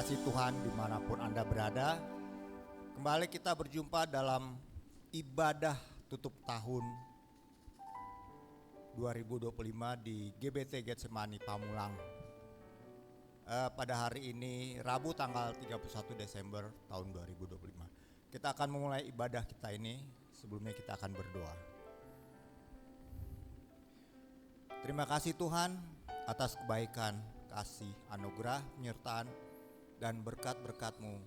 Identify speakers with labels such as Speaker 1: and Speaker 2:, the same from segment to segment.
Speaker 1: kasih Tuhan dimanapun Anda berada. Kembali kita berjumpa dalam ibadah tutup tahun 2025 di GBT Getsemani Pamulang. Pada hari ini Rabu tanggal 31 Desember tahun 2025. Kita akan memulai ibadah kita ini. Sebelumnya kita akan berdoa. Terima kasih Tuhan atas kebaikan, kasih, anugerah, penyertaan, dan berkat-berkat-Mu.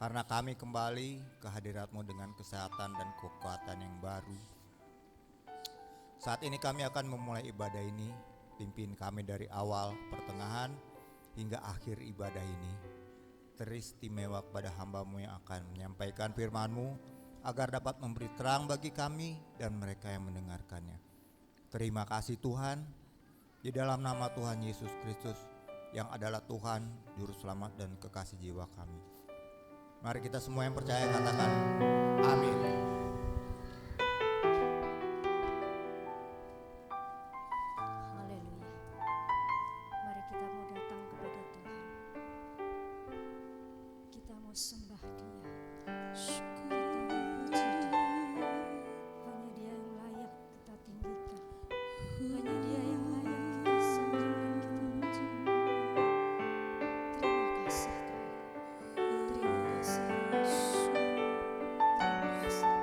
Speaker 1: Karena kami kembali ke hadirat-Mu dengan kesehatan dan kekuatan yang baru. Saat ini kami akan memulai ibadah ini. Pimpin kami dari awal, pertengahan, hingga akhir ibadah ini. Teristimewa kepada hamba-Mu yang akan menyampaikan firman-Mu, agar dapat memberi terang bagi kami dan mereka yang mendengarkannya. Terima kasih Tuhan, di dalam nama Tuhan Yesus Kristus yang adalah Tuhan, Juru Selamat dan kekasih jiwa kami. Mari kita semua yang percaya katakan amin.
Speaker 2: Haleluya. Mari kita mau datang kepada Tuhan. Kita mau sembah Dia. Kita mau puji Dia. Hanya Dia yang layak kita tinggikan. Hanya Dia yang layak kita sanjung dan kita puji. Terima kasih Tuhan. Terima kasih. Terima kasih.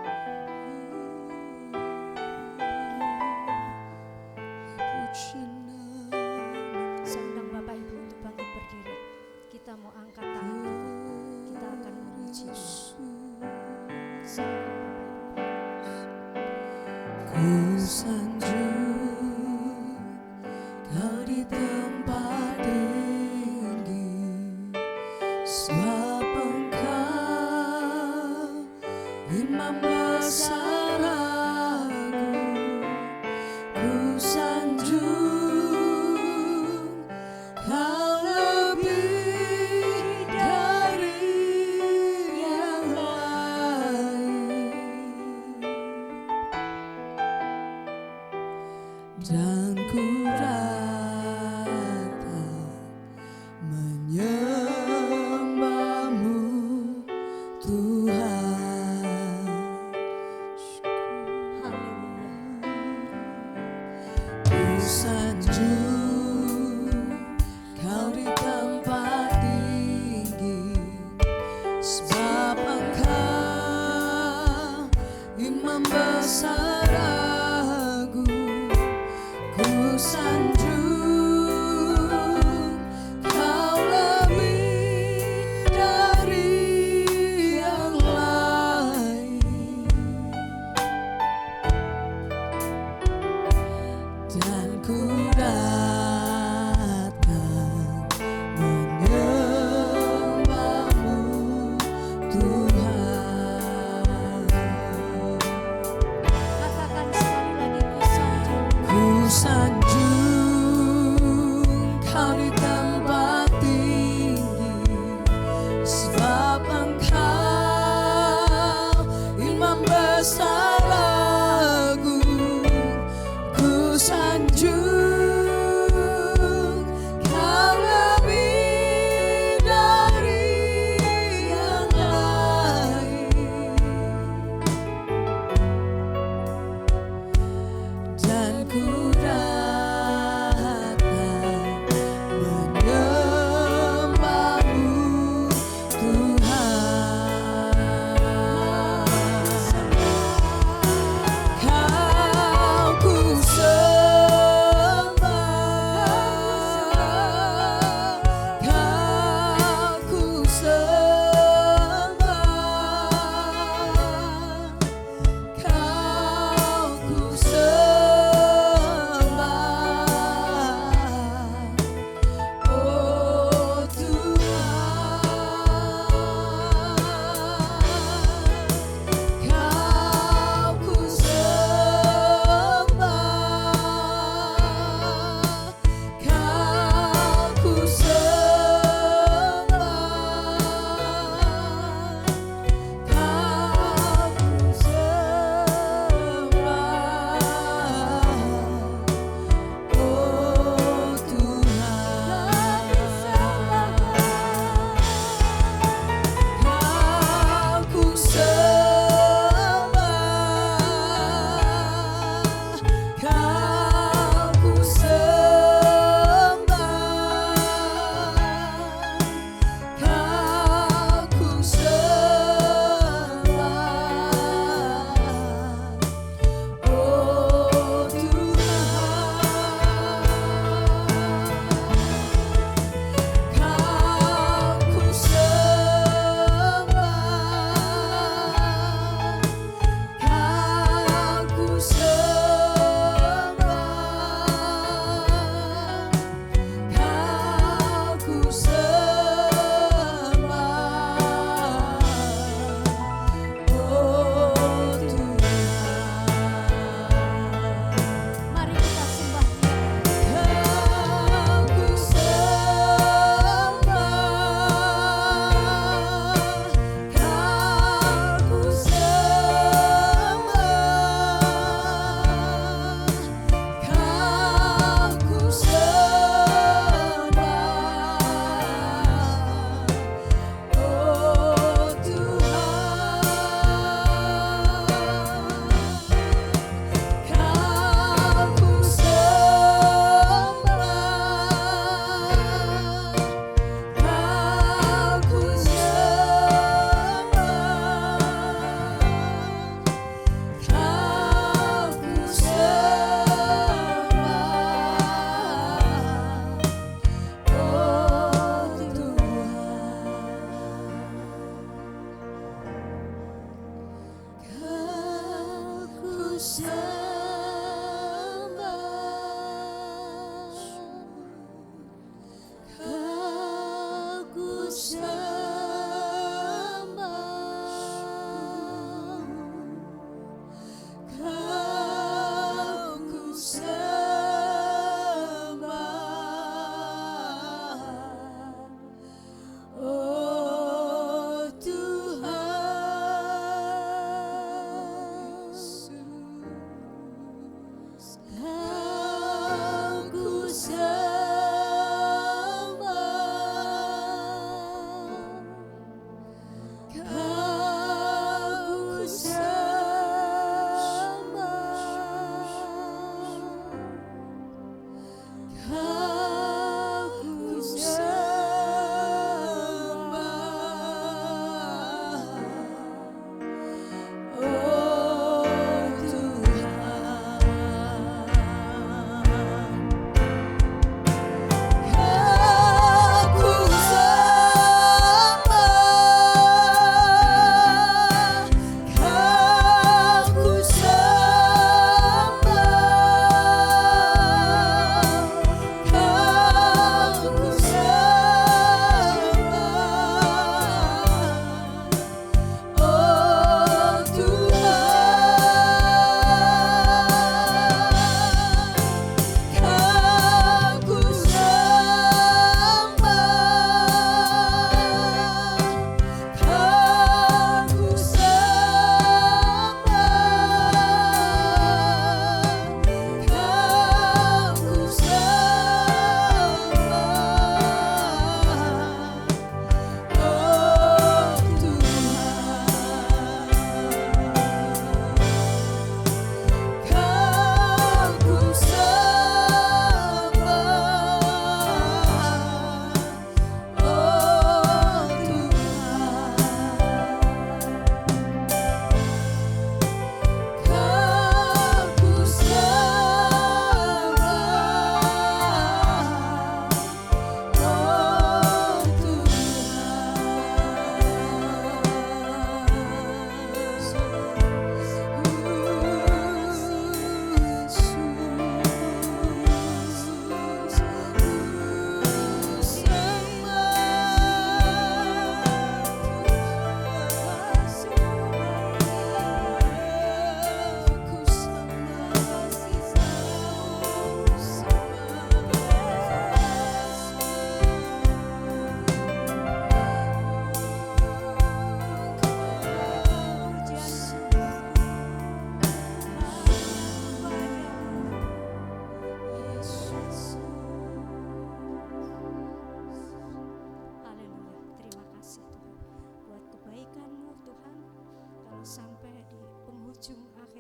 Speaker 2: Saya undang Bapak Ibu untuk bangkit berdiri. Kita mau angkat tangan kita. Kita akan memuji Dia. Saya undang Bapak Ibu.
Speaker 3: Ku sanjung Kau di tempat tinggi, sebab Engkau Imam besar agung. Ku sanjung Kau lebih dari yang lain, dan ku datang menyembah-Mu Tuhan.
Speaker 2: Haleluya.
Speaker 3: Ku sanjung Kau di tempat tinggi, sebab Engkau Imam besar agung. Ku sanjung Kau lebih dari yang lain, dan ku datang menyembah-Mu Tuhan.
Speaker 2: Katakan sekali lagi, ku sanjung.
Speaker 3: Ku sanjung Kau di tempat tinggi, sebab Engkau Imam besar agung. Ku sanjung Kau lebih dari yang lain, dan ku datang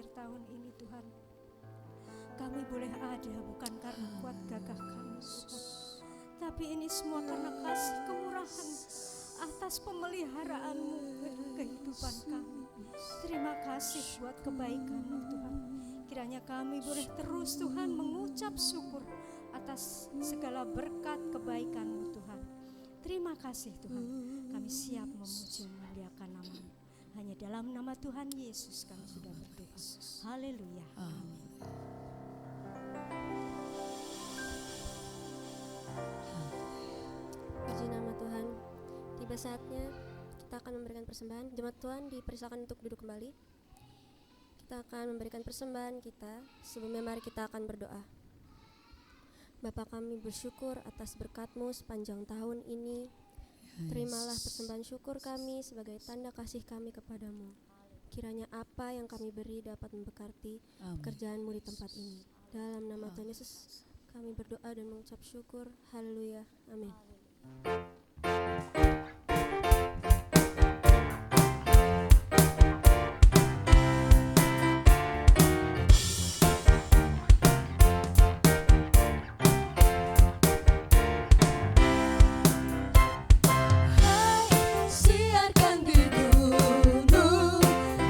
Speaker 2: akhir tahun ini Tuhan. Kami boleh ada bukan karena kuat gagah kami Tuhan, tapi ini semua karena kasih kemurahan atas pemeliharaan-Mu dalam kehidupan kami. Terima kasih buat kebaikan-Mu Tuhan. Kiranya kami boleh terus Tuhan mengucap syukur atas segala berkat kebaikan-Mu Tuhan. Terima kasih Tuhan. Kami siap memuji memuliakan nama-Mu. Hanya dalam nama Tuhan Yesus kami sudah berdoa. Haleluya. Amin.
Speaker 4: Puji nama Tuhan. Tiba saatnya kita akan memberikan persembahan. Jemaat Tuhan dipersilakan untuk duduk kembali. Kita akan memberikan persembahan kita. Sebelumnya mari kita akan berdoa. Bapa, kami bersyukur atas berkat-Mu sepanjang tahun ini. Terimalah persembahan syukur kami sebagai tanda kasih kami kepadamu. Kiranya apa yang kami beri dapat memberkati pekerjaan-Mu di tempat ini. Dalam nama Tuhan Yesus kami berdoa dan mengucap syukur. Haleluya. Amin.
Speaker 3: Siarkan di gunung,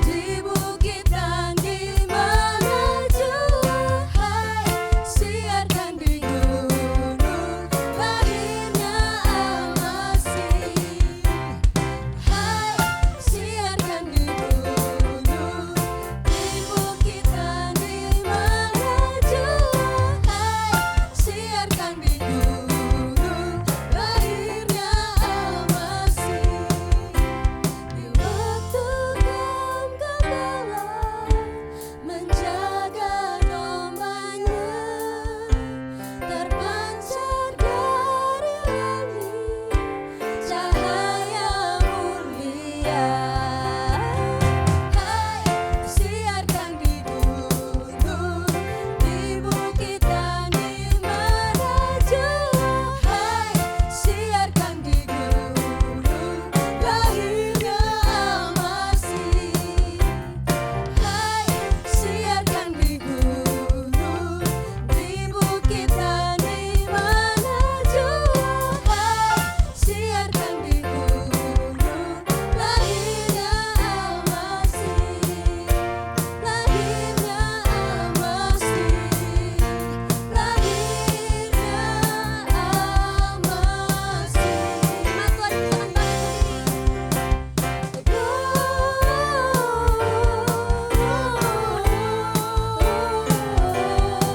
Speaker 3: di bukit dan di mana jua. Hai, siarkan di gunung, lahirnya Al-Masih. Hai, siarkan di gunung, di bukit dan di mana jua. Hai, siarkan di gunung, lahirnya Al-Masih. Di waktu gembala menjaga dombanya, terpancar dari langit cahaya mulia. Hai, siarkan di gunung, di bukit dan di mana jua. Hai, siarkan di gunung, lahirnya Al-Masih. Hai, siarkan di gunung, di bukit dan di mana jua. Hai, siarkan di gunung, lahirnya Al-Masih. Lahirnya Al-Masih. Lahirnya Al-Masih. Jemaat Tuhan silakan bangkit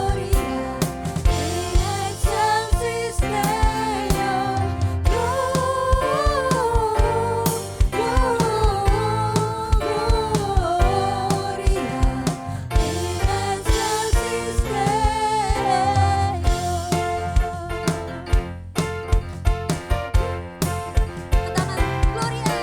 Speaker 3: berdiri. In excelsis Deo, Gloria. In excelsis Deo. Katakan Gloria.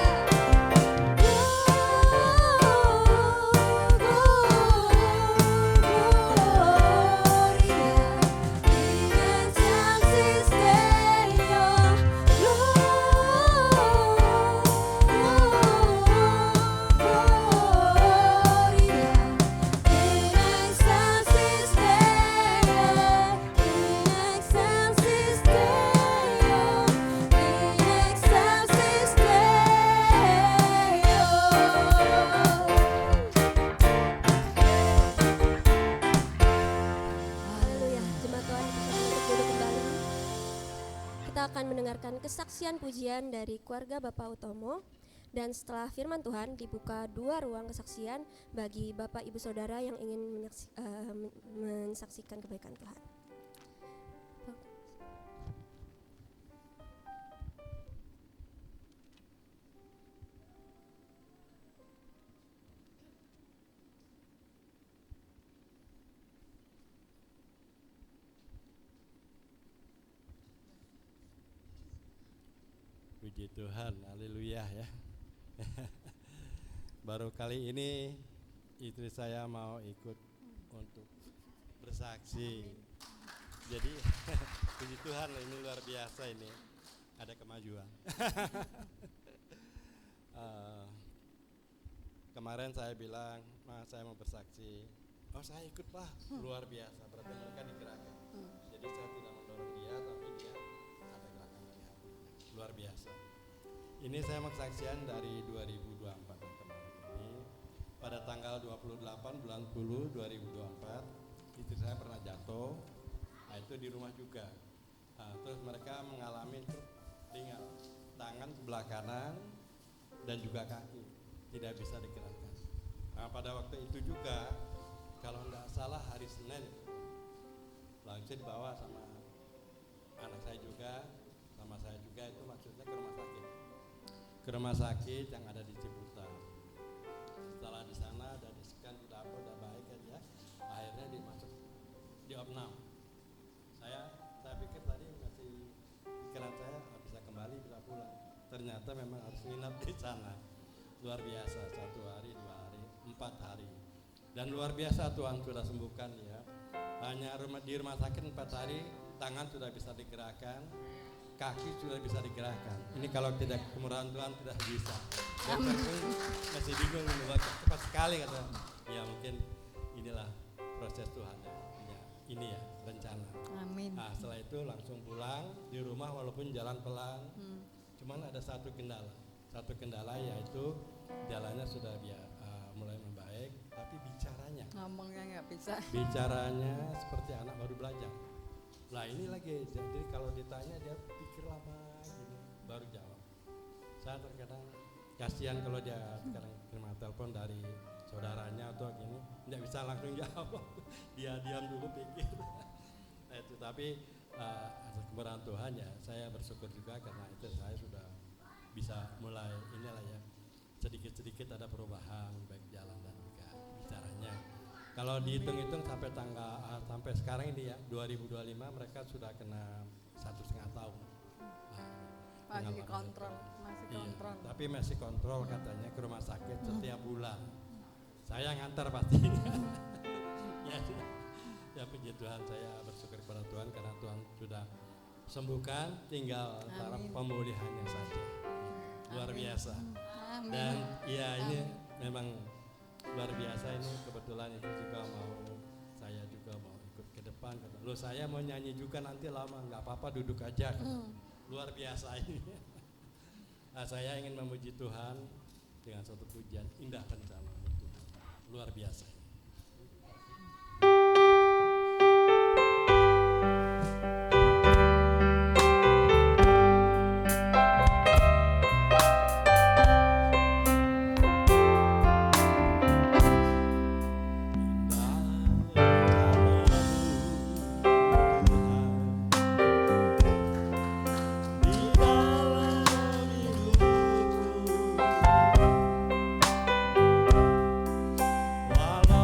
Speaker 4: Haleluya. Jemaat Tuhan dipersilakan untuk duduk kembali. Kita akan mendengarkan kesaksian pujian dari keluarga Bapak Utomo. Dan setelah firman Tuhan dibuka 2 ruang kesaksian bagi Bapak Ibu Saudara yang ingin menyaksikan kebaikan Tuhan.
Speaker 5: Puji Tuhan, haleluya ya. Baru kali ini istri saya mau ikut untuk bersaksi. Jadi puji Tuhan, ini luar biasa ini. Ada kemajuan. Kemarin saya bilang saya mau bersaksi, oh saya ikut Pak, luar biasa, berarti mereka digerakkan. Jadi saya tidak mendorong dia, tapi dia ada gerakan dari hati, luar biasa. Ini saya mau kesaksian dari 2024 yang kemarin ini, pada tanggal 28 bulan 10 2024, itu saya pernah jatuh, nah itu di rumah juga. Nah, terus mereka mengalami itu ringan, tangan sebelah kanan dan juga kaki tidak bisa digerakkan. Nah pada waktu itu juga, kalau tidak salah hari Senin, langsung dibawa sama anak saya juga, sama saya juga, itu maksudnya ke rumah sakit. Ke rumah sakit yang ada di Ciputat. Setelah di sana ada di scan, sudah apa, udah baik kan ya. Akhirnya dimasuk di opnam. Saya pikir tadi masih pikiran saya bisa kembali, bisa pulang. Ternyata memang harus nginap di sana. Luar biasa, 1 hari, 2 hari, 4 hari. Dan luar biasa Tuhan sudah sembuhkan ya. Hanya di rumah sakit 4 hari, tangan sudah bisa digerakkan, kaki sudah bisa digerakkan. Ini kalau tidak kemurahan Tuhan tidak bisa. Dan saya pun masih bingung, cepat sekali kata. Ya mungkin inilah proses Tuhan ya. Ini ya rencana.
Speaker 3: Amin.
Speaker 5: Nah setelah itu langsung pulang di rumah walaupun jalan pelan. Cuman ada satu kendala yaitu jalannya sudah mulai membaik, tapi bicaranya
Speaker 3: Ngomongnya nggak bisa.
Speaker 5: bicaranya seperti anak baru belajar. Lah ini lagi, jadi kalau ditanya dia pikir lama gini, baru jawab. Saya terkadang kasihan kalau dia sekarang terima telepon dari saudaranya atau gini, tidak bisa langsung jawab. Dia diam dulu pikir. Nah, itu tapi atas kemurahan Tuhan ya, saya bersyukur juga karena itu saya sudah bisa mulai inilah ya, sedikit-sedikit ada perubahan baik jalan dan juga bicaranya. Kalau dihitung-hitung sampai sekarang ini ya 2025 mereka sudah kena 1,5 tahun.
Speaker 3: Masih kontrol,
Speaker 5: Iya, tapi masih kontrol katanya ke rumah sakit setiap bulan. Saya ngantar pastinya. Ya puji Tuhan, saya bersyukur kepada Tuhan karena Tuhan sudah sembuhkan, tinggal taraf pemulihannya saja. Luar biasa. Dan ya ini memang luar biasa, ini kebetulan itu juga saya juga mau ikut ke depan. Loh saya mau nyanyi juga nanti lama, nggak apa-apa duduk aja. Luar biasa ini. Nah, saya ingin memuji Tuhan dengan suatu pujian indah rencana Tuhan. Luar biasa. Walau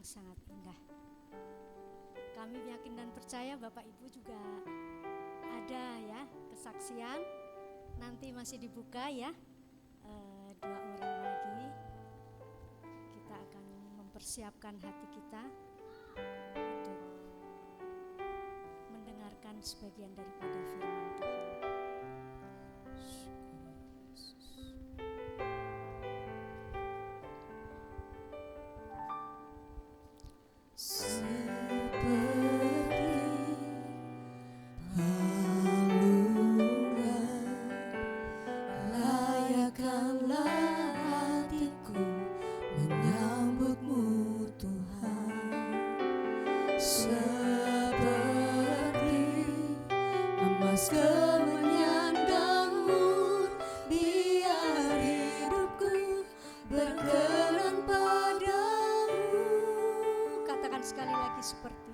Speaker 2: sangat indah. Kami yakin dan percaya Bapak Ibu juga ada ya kesaksian. Nanti masih dibuka ya, 2 orang lagi. Kita akan mempersiapkan hati kita untuk mendengarkan sebagian daripada firman Tuhan. Katakan sekali lagi seperti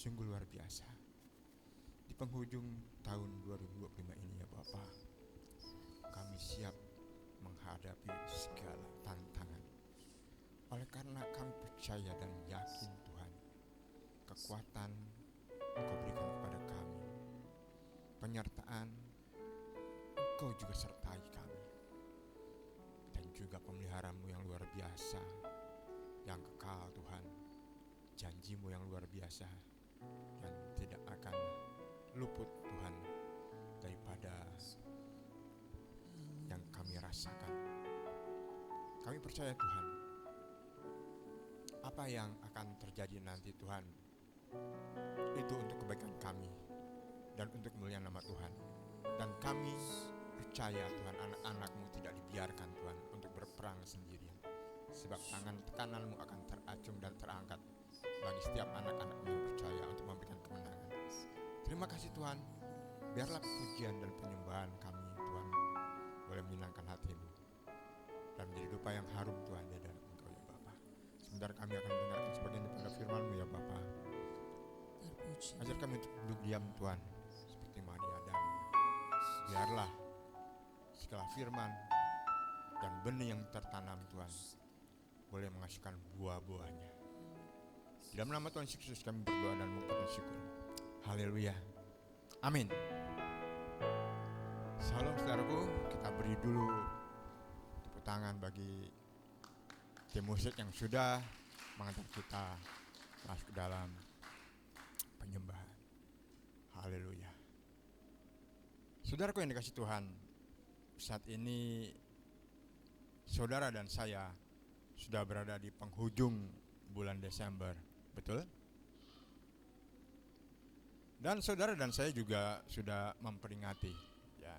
Speaker 6: sungguh luar biasa. Di penghujung tahun 2025 ini ya Bapak, kami siap menghadapi segala tantangan. Oleh karena kami percaya dan yakin Tuhan, kekuatan Engkau berikan kepada kami, penyertaan Engkau juga sertai kami, dan juga pemeliharaan-Mu yang luar biasa, yang kekal Tuhan, janji-Mu yang luar biasa, yang tidak akan luput Tuhan daripada yang kami rasakan. Kami percaya Tuhan, apa yang akan terjadi nanti Tuhan, itu untuk kebaikan kami dan untuk kemuliaan nama Tuhan. Dan kami percaya Tuhan, anak-anak-Mu tidak dibiarkan Tuhan untuk berperang sendirian, sebab tangan kananmu akan teracung dan terangkat bagi setiap anak-anak-Mu yang percaya untuk memberikan kemenangan. Terima kasih Tuhan, biarlah pujian dan penyembahan kami Tuhan boleh menyenangkan hati-Mu dan menjadi dupa yang harum Tuhan di hadapan Engkau ya Bapa. Sebentar kami akan mendengarkan sebagian daripada firman-Mu ya Bapa. Ajar kami untuk duduk diam Tuhan seperti Maria, dan biarlah segala firman dan benih yang tertanam Tuhan boleh menghasilkan buah-buahnya. Di dalam nama Tuhan Yesus Kristus kami berdoa dan mengucapkan syukur. Haleluya. Amin. Salam saudaraku, kita beri dulu tepuk tangan bagi tim musik yang sudah mengantar kita masuk ke dalam penyembahan. Haleluya. Saudaraku yang dikasih Tuhan, saat ini saudara dan saya sudah berada di penghujung bulan Desember, betul? Dan saudara dan saya juga sudah memperingati ya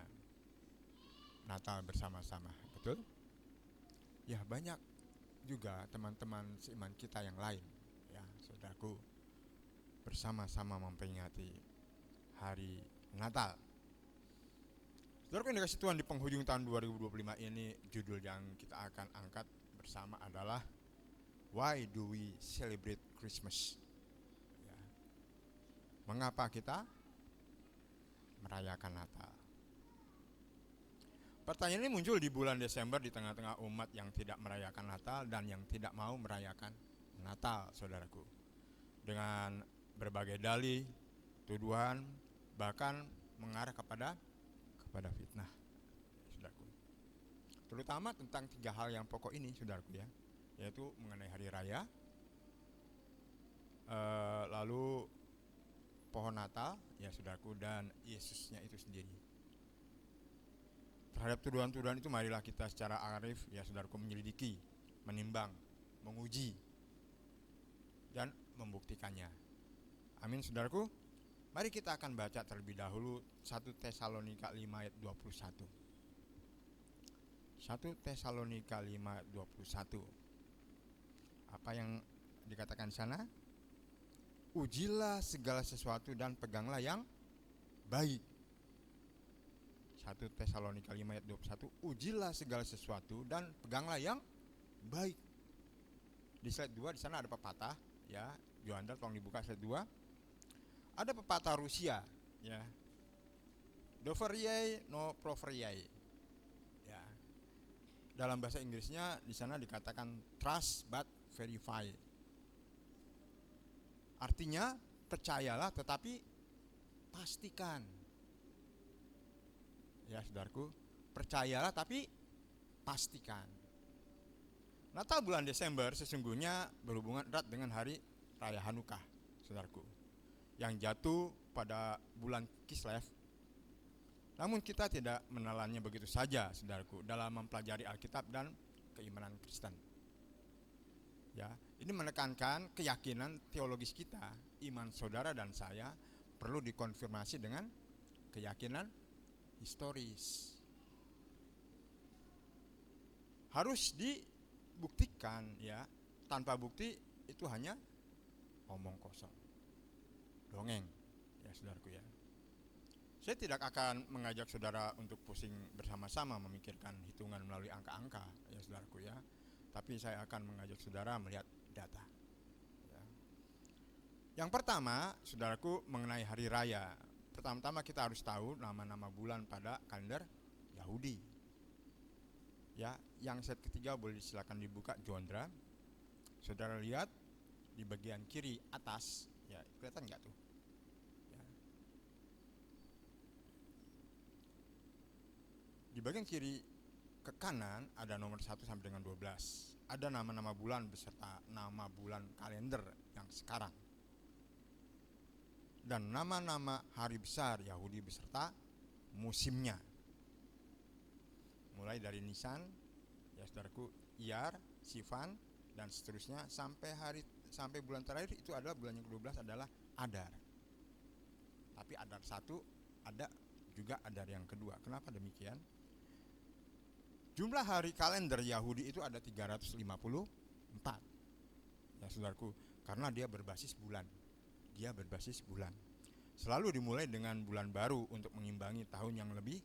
Speaker 6: Natal bersama-sama, betul? Ya, banyak juga teman-teman seiman kita yang lain, ya saudaraku, bersama-sama memperingati hari Natal. Saudaraku yang dikasih Tuhan, di penghujung tahun 2025 ini judul yang kita akan angkat bersama adalah Why Do We Celebrate Christmas? Ya. Mengapa kita merayakan Natal? Pertanyaan ini muncul di bulan Desember di tengah-tengah umat yang tidak merayakan Natal dan yang tidak mau merayakan Natal, saudaraku. Dengan berbagai dalih, tuduhan, bahkan mengarah kepada fitnah, saudaraku. Terutama tentang 3 hal yang pokok ini, saudaraku ya, yaitu mengenai hari raya, lalu pohon Natal, ya saudaraku, dan Yesusnya itu sendiri. Terhadap tuduhan-tuduhan itu marilah kita secara arif, ya saudaraku, menyelidiki, menimbang, menguji, dan membuktikannya. Amin, saudaraku. Mari kita akan baca terlebih dahulu 1 Tesalonika 5 ayat 21. 1 Tesalonika 5 ayat 21. Apa yang dikatakan di sana? Ujilah segala sesuatu dan peganglah yang baik. 1 Tesalonika 5 ayat 21. Ujilah segala sesuatu dan peganglah yang baik. Di slide 2 di sana ada pepatah, ya. Yohanda tolong dibuka slide 2. Ada pepatah Rusia, ya. Doverye no proverye. Ya. Dalam bahasa Inggrisnya di sana dikatakan trust but verify. Artinya percayalah tetapi pastikan. Ya, saudaraku, percayalah tapi pastikan. Natal bulan Desember sesungguhnya berhubungan erat dengan hari raya Hanukkah, saudaraku, yang jatuh pada bulan Kislev. Namun kita tidak menelannya begitu saja, saudaraku, dalam mempelajari Alkitab dan keimanan Kristen. Ya, ini menekankan keyakinan teologis kita, iman saudara dan saya perlu dikonfirmasi dengan keyakinan historis. Harus dibuktikan, ya. Tanpa bukti itu hanya omong kosong, dongeng, ya saudaraku ya. Saya tidak akan mengajak saudara untuk pusing bersama-sama memikirkan hitungan melalui angka-angka, ya saudaraku ya. Tapi saya akan mengajak saudara melihat data. Ya. Yang pertama, saudaraku, mengenai hari raya. Pertama-tama kita harus tahu nama-nama bulan pada kalender Yahudi. Ya, yang set ketiga boleh silakan dibuka Jondra. Saudara lihat di bagian kiri atas, ya kelihatan nggak tuh? Ya. Di bagian kiri ke kanan ada nomor 1 sampai dengan 12. Ada nama-nama bulan beserta nama bulan kalender yang sekarang. Dan nama-nama hari besar Yahudi beserta musimnya. Mulai dari Nisan, ya saudaraku, Iyar, Sivan, dan seterusnya sampai bulan terakhir itu adalah bulan yang ke-12 adalah Adar. Tapi Adar 1 ada juga Adar yang kedua. Kenapa demikian? Jumlah hari kalender Yahudi itu ada 354. Ya saudaraku, karena dia berbasis bulan. Dia berbasis bulan. Selalu dimulai dengan bulan baru untuk mengimbangi tahun yang lebih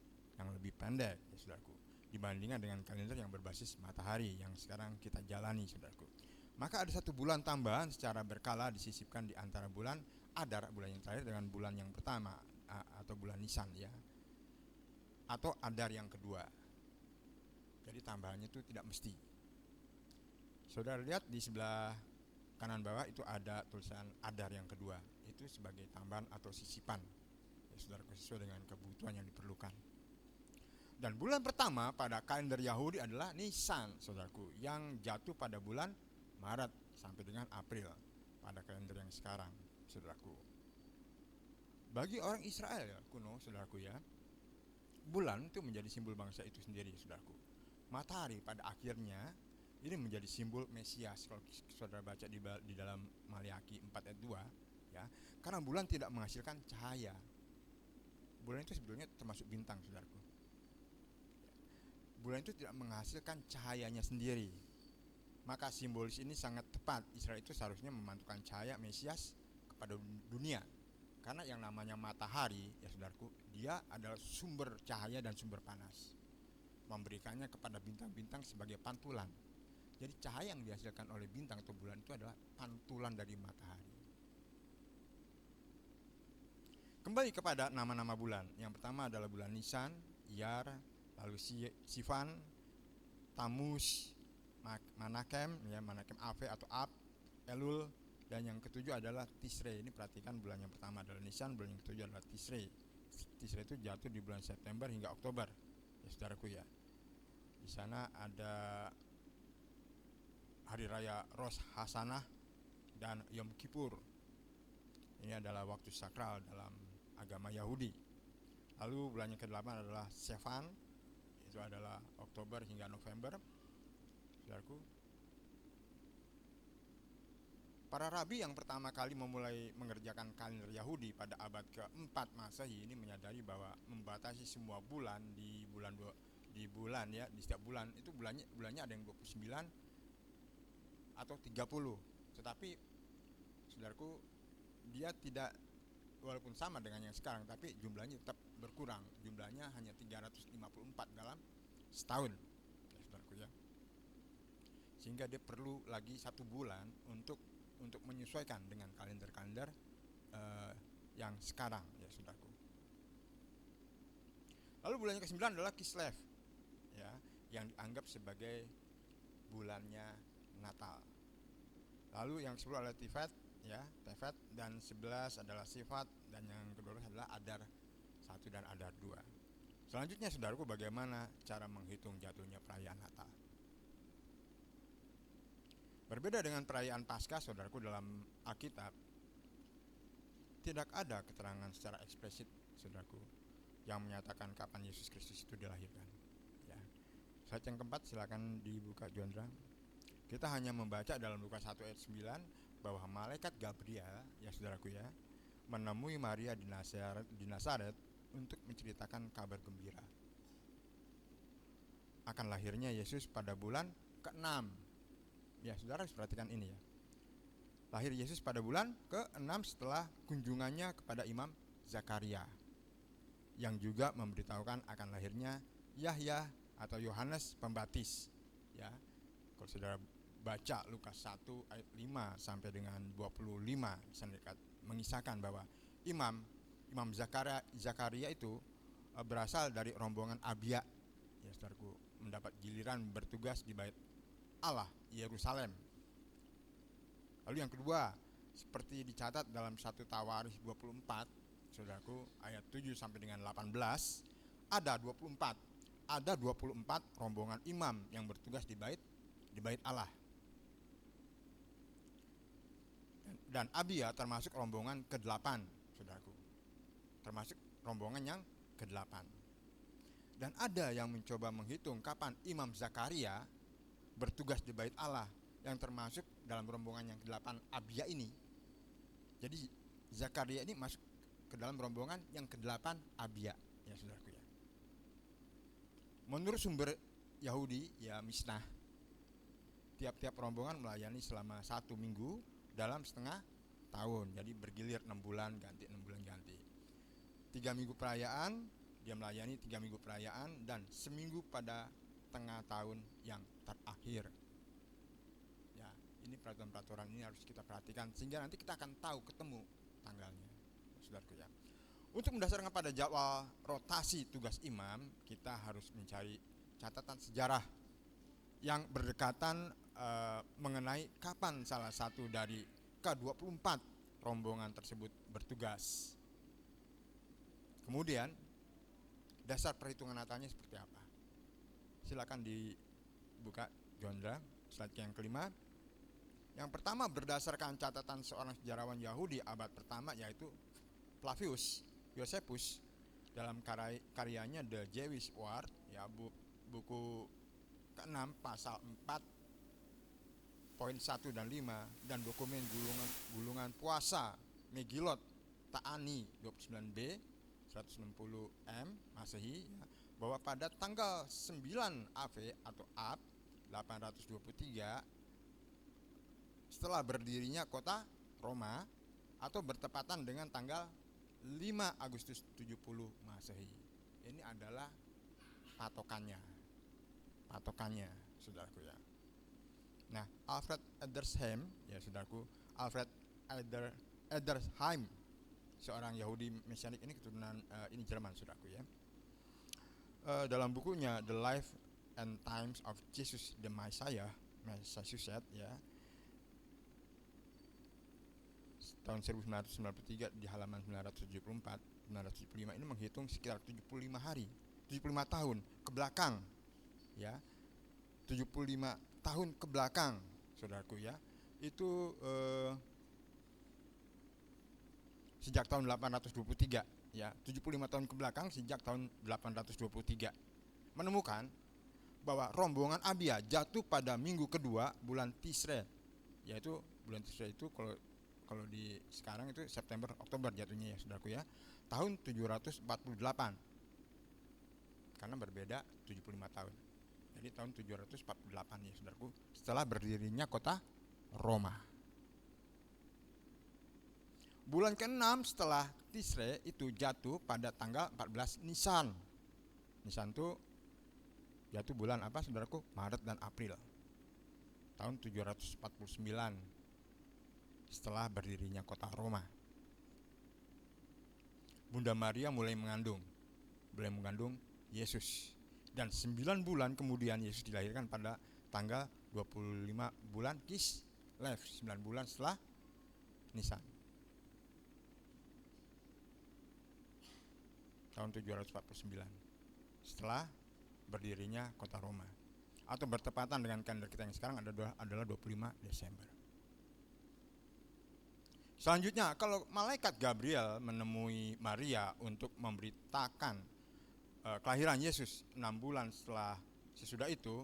Speaker 6: pendek, ya saudaraku, dibandingkan dengan kalender yang berbasis matahari yang sekarang kita jalani, saudaraku. Maka ada satu bulan tambahan secara berkala disisipkan di antara bulan Adar, bulan yang terakhir, dengan bulan yang pertama atau bulan Nisan, ya, atau Adar yang kedua. Jadi tambahannya itu tidak mesti. Saudara lihat di sebelah kanan bawah itu ada tulisan Adar yang kedua. Itu sebagai tambahan atau sisipan, ya saudaraku, sesuai dengan kebutuhan yang diperlukan. Dan bulan pertama pada kalender Yahudi adalah Nisan, saudaraku, yang jatuh pada bulan Maret sampai dengan April pada kalender yang sekarang, saudaraku. Bagi orang Israel ya, kuno, saudaraku, ya, bulan itu menjadi simbol bangsa itu sendiri, saudaraku. Matahari pada akhirnya ini menjadi simbol Mesias. Kalau saudara baca di dalam Maliaki 4 ayat 2, ya, karena bulan tidak menghasilkan cahaya. Bulan itu sebetulnya termasuk bintang, saudaraku. Bulan itu tidak menghasilkan cahayanya sendiri. Maka simbolis ini sangat tepat. Israel itu seharusnya memantulkan cahaya Mesias kepada dunia. Karena yang namanya matahari, ya saudaraku, dia adalah sumber cahaya dan sumber panas. Memberikannya kepada bintang-bintang sebagai pantulan. Jadi cahaya yang dihasilkan oleh bintang atau bulan itu adalah pantulan dari matahari. Kembali kepada nama-nama bulan. Yang pertama adalah bulan Nisan, Iyar, lalu Sivan, Tammuz, Manakem, ya, Manakem Ave atau Ab, Elul, dan yang ketujuh adalah Tishrei. Ini perhatikan, bulan yang pertama adalah Nisan, bulan yang ketujuh adalah Tishrei. Tishrei itu jatuh di bulan September hingga Oktober, ya saudaraku, ya. Di sana ada hari raya Rosh Hashanah dan Yom Kippur. Ini adalah waktu sakral dalam agama Yahudi. Lalu bulan yang ke-8 adalah Sivan, itu adalah Oktober hingga November, saudaraku. Para rabi yang pertama kali memulai mengerjakan kalender Yahudi pada abad ke-4 Masehi ini menyadari bahwa membatasi semua bulan di bulan ya, di setiap bulan itu bulannya ada yang 29 atau 30. Tetapi saudaraku, dia tidak, walaupun sama dengan yang sekarang, tapi jumlahnya tetap berkurang. Jumlahnya hanya 354 dalam setahun, ya saudaraku, ya. Sehingga dia perlu lagi 1 bulan untuk menyesuaikan dengan kalender-kalender yang sekarang, ya saudaraku. Lalu bulan yang ke-9 adalah Kislev, ya, yang dianggap sebagai bulannya Natal. Lalu yang 10 adalah Tifet, ya, Tefet, dan 11 adalah Sifat, dan yang ke-12 adalah Adar 1 dan Adar 2. Selanjutnya saudaraku, bagaimana cara menghitung jatuhnya perayaan Natal? Berbeda dengan perayaan Paskah, saudaraku, dalam Alkitab tidak ada keterangan secara eksplisit, saudaraku, yang menyatakan kapan Yesus Kristus itu dilahirkan, ya. Slide yang keempat silakan dibuka, Jondra. Kita hanya membaca dalam Lukas 1 ayat 9 bahwa malaikat Gabriel, ya saudaraku, ya, menemui Maria di Nazaret untuk menceritakan kabar gembira akan lahirnya Yesus pada bulan ke-6. Ya, saudara harus perhatikan ini, ya. Lahir Yesus pada bulan ke-6 setelah kunjungannya kepada Imam Zakaria, yang juga memberitahukan akan lahirnya Yahya atau Yohanes Pembaptis, ya. Kalau saudara baca Lukas 1 ayat 5 sampai dengan 25, mengisahkan bahwa Imam Zakaria itu berasal dari rombongan Abia, ya saudaraku, mendapat giliran bertugas di bait Allah Yerusalem. Lalu yang kedua, seperti dicatat dalam 1 Tawarikh 24, saudaraku, ayat 7 sampai dengan 18, ada 24 rombongan imam yang bertugas di bait Allah. Dan Abia termasuk rombongan ke-8, saudaraku. Termasuk rombongan yang ke-8. Dan ada yang mencoba menghitung kapan Imam Zakaria bertugas di bait Allah, yang termasuk dalam rombongan yang ke-8 Abia ini. Jadi Zakaria ini masuk ke dalam rombongan yang ke-8 Abia, ya saudaraku ya. Menurut sumber Yahudi, ya Misnah, tiap-tiap rombongan melayani selama 1 minggu dalam setengah tahun. Jadi bergilir 6 bulan ganti, 6 bulan ganti. 3 minggu perayaan, dia melayani 3 minggu perayaan, dan seminggu pada tengah tahun yang terakhir. Ya, ini peraturan-peraturan ini harus kita perhatikan sehingga nanti kita akan tahu ketemu tanggalnya, saudaraku ya. Untuk mendasarkan pada jadwal rotasi tugas imam, kita harus mencari catatan sejarah yang berdekatan mengenai kapan salah satu dari ke-24 rombongan tersebut bertugas. Kemudian dasar perhitungan Natalnya seperti apa? Silakan dibuka Jondra, slide yang kelima. Yang pertama berdasarkan catatan seorang sejarawan Yahudi abad pertama, yaitu Flavius Josephus, dalam karyanya The Jewish War, ya, buku ke-6 pasal 4 poin 1 dan 5, dan dokumen gulungan puasa Megillot Ta'ani 29b 160 Masehi, ya, bahwa pada tanggal 9 AV atau Ab 823 setelah berdirinya kota Roma, atau bertepatan dengan tanggal 5 Agustus 70 Masehi. Ini adalah patokannya, saudaraku ya. Nah, Alfred Edersheim, ya saudaraku, Edersheim, seorang Yahudi Mesianik, ini keturunan ini Jerman, saudaraku ya. Dalam bukunya The Life and Times of Jesus the Messiah, Massachusetts, ya, tahun 1993 di halaman 975 ini menghitung sekitar 75 tahun ke belakang, ya. 75 tahun ke belakang, saudaraku ya. Itu sejak tahun 823, ya, 75 tahun ke belakang sejak tahun 823, menemukan bahwa rombongan Abia jatuh pada minggu kedua bulan Tisre, yaitu bulan Tisre itu kalau di sekarang itu September Oktober jatuhnya, ya saudaraku ya, tahun 748, karena berbeda 75 tahun. Jadi tahun 748, ya saudaraku, setelah berdirinya kota Roma. Bulan ke-6 setelah Tisre itu jatuh pada tanggal 14 Nisan. Nisan itu jatuh bulan apa, saudaraku? Maret dan April tahun 749 setelah berdirinya kota Roma. Bunda Maria mulai mengandung Yesus, dan 9 bulan kemudian Yesus dilahirkan pada tanggal 25 bulan Kislev, 9 bulan setelah Nisan, tahun 749 setelah berdirinya kota Roma, atau bertepatan dengan kalender kita yang sekarang adalah 25 Desember. Selanjutnya, kalau malaikat Gabriel menemui Maria untuk memberitakan kelahiran Yesus 6 bulan sesudah itu,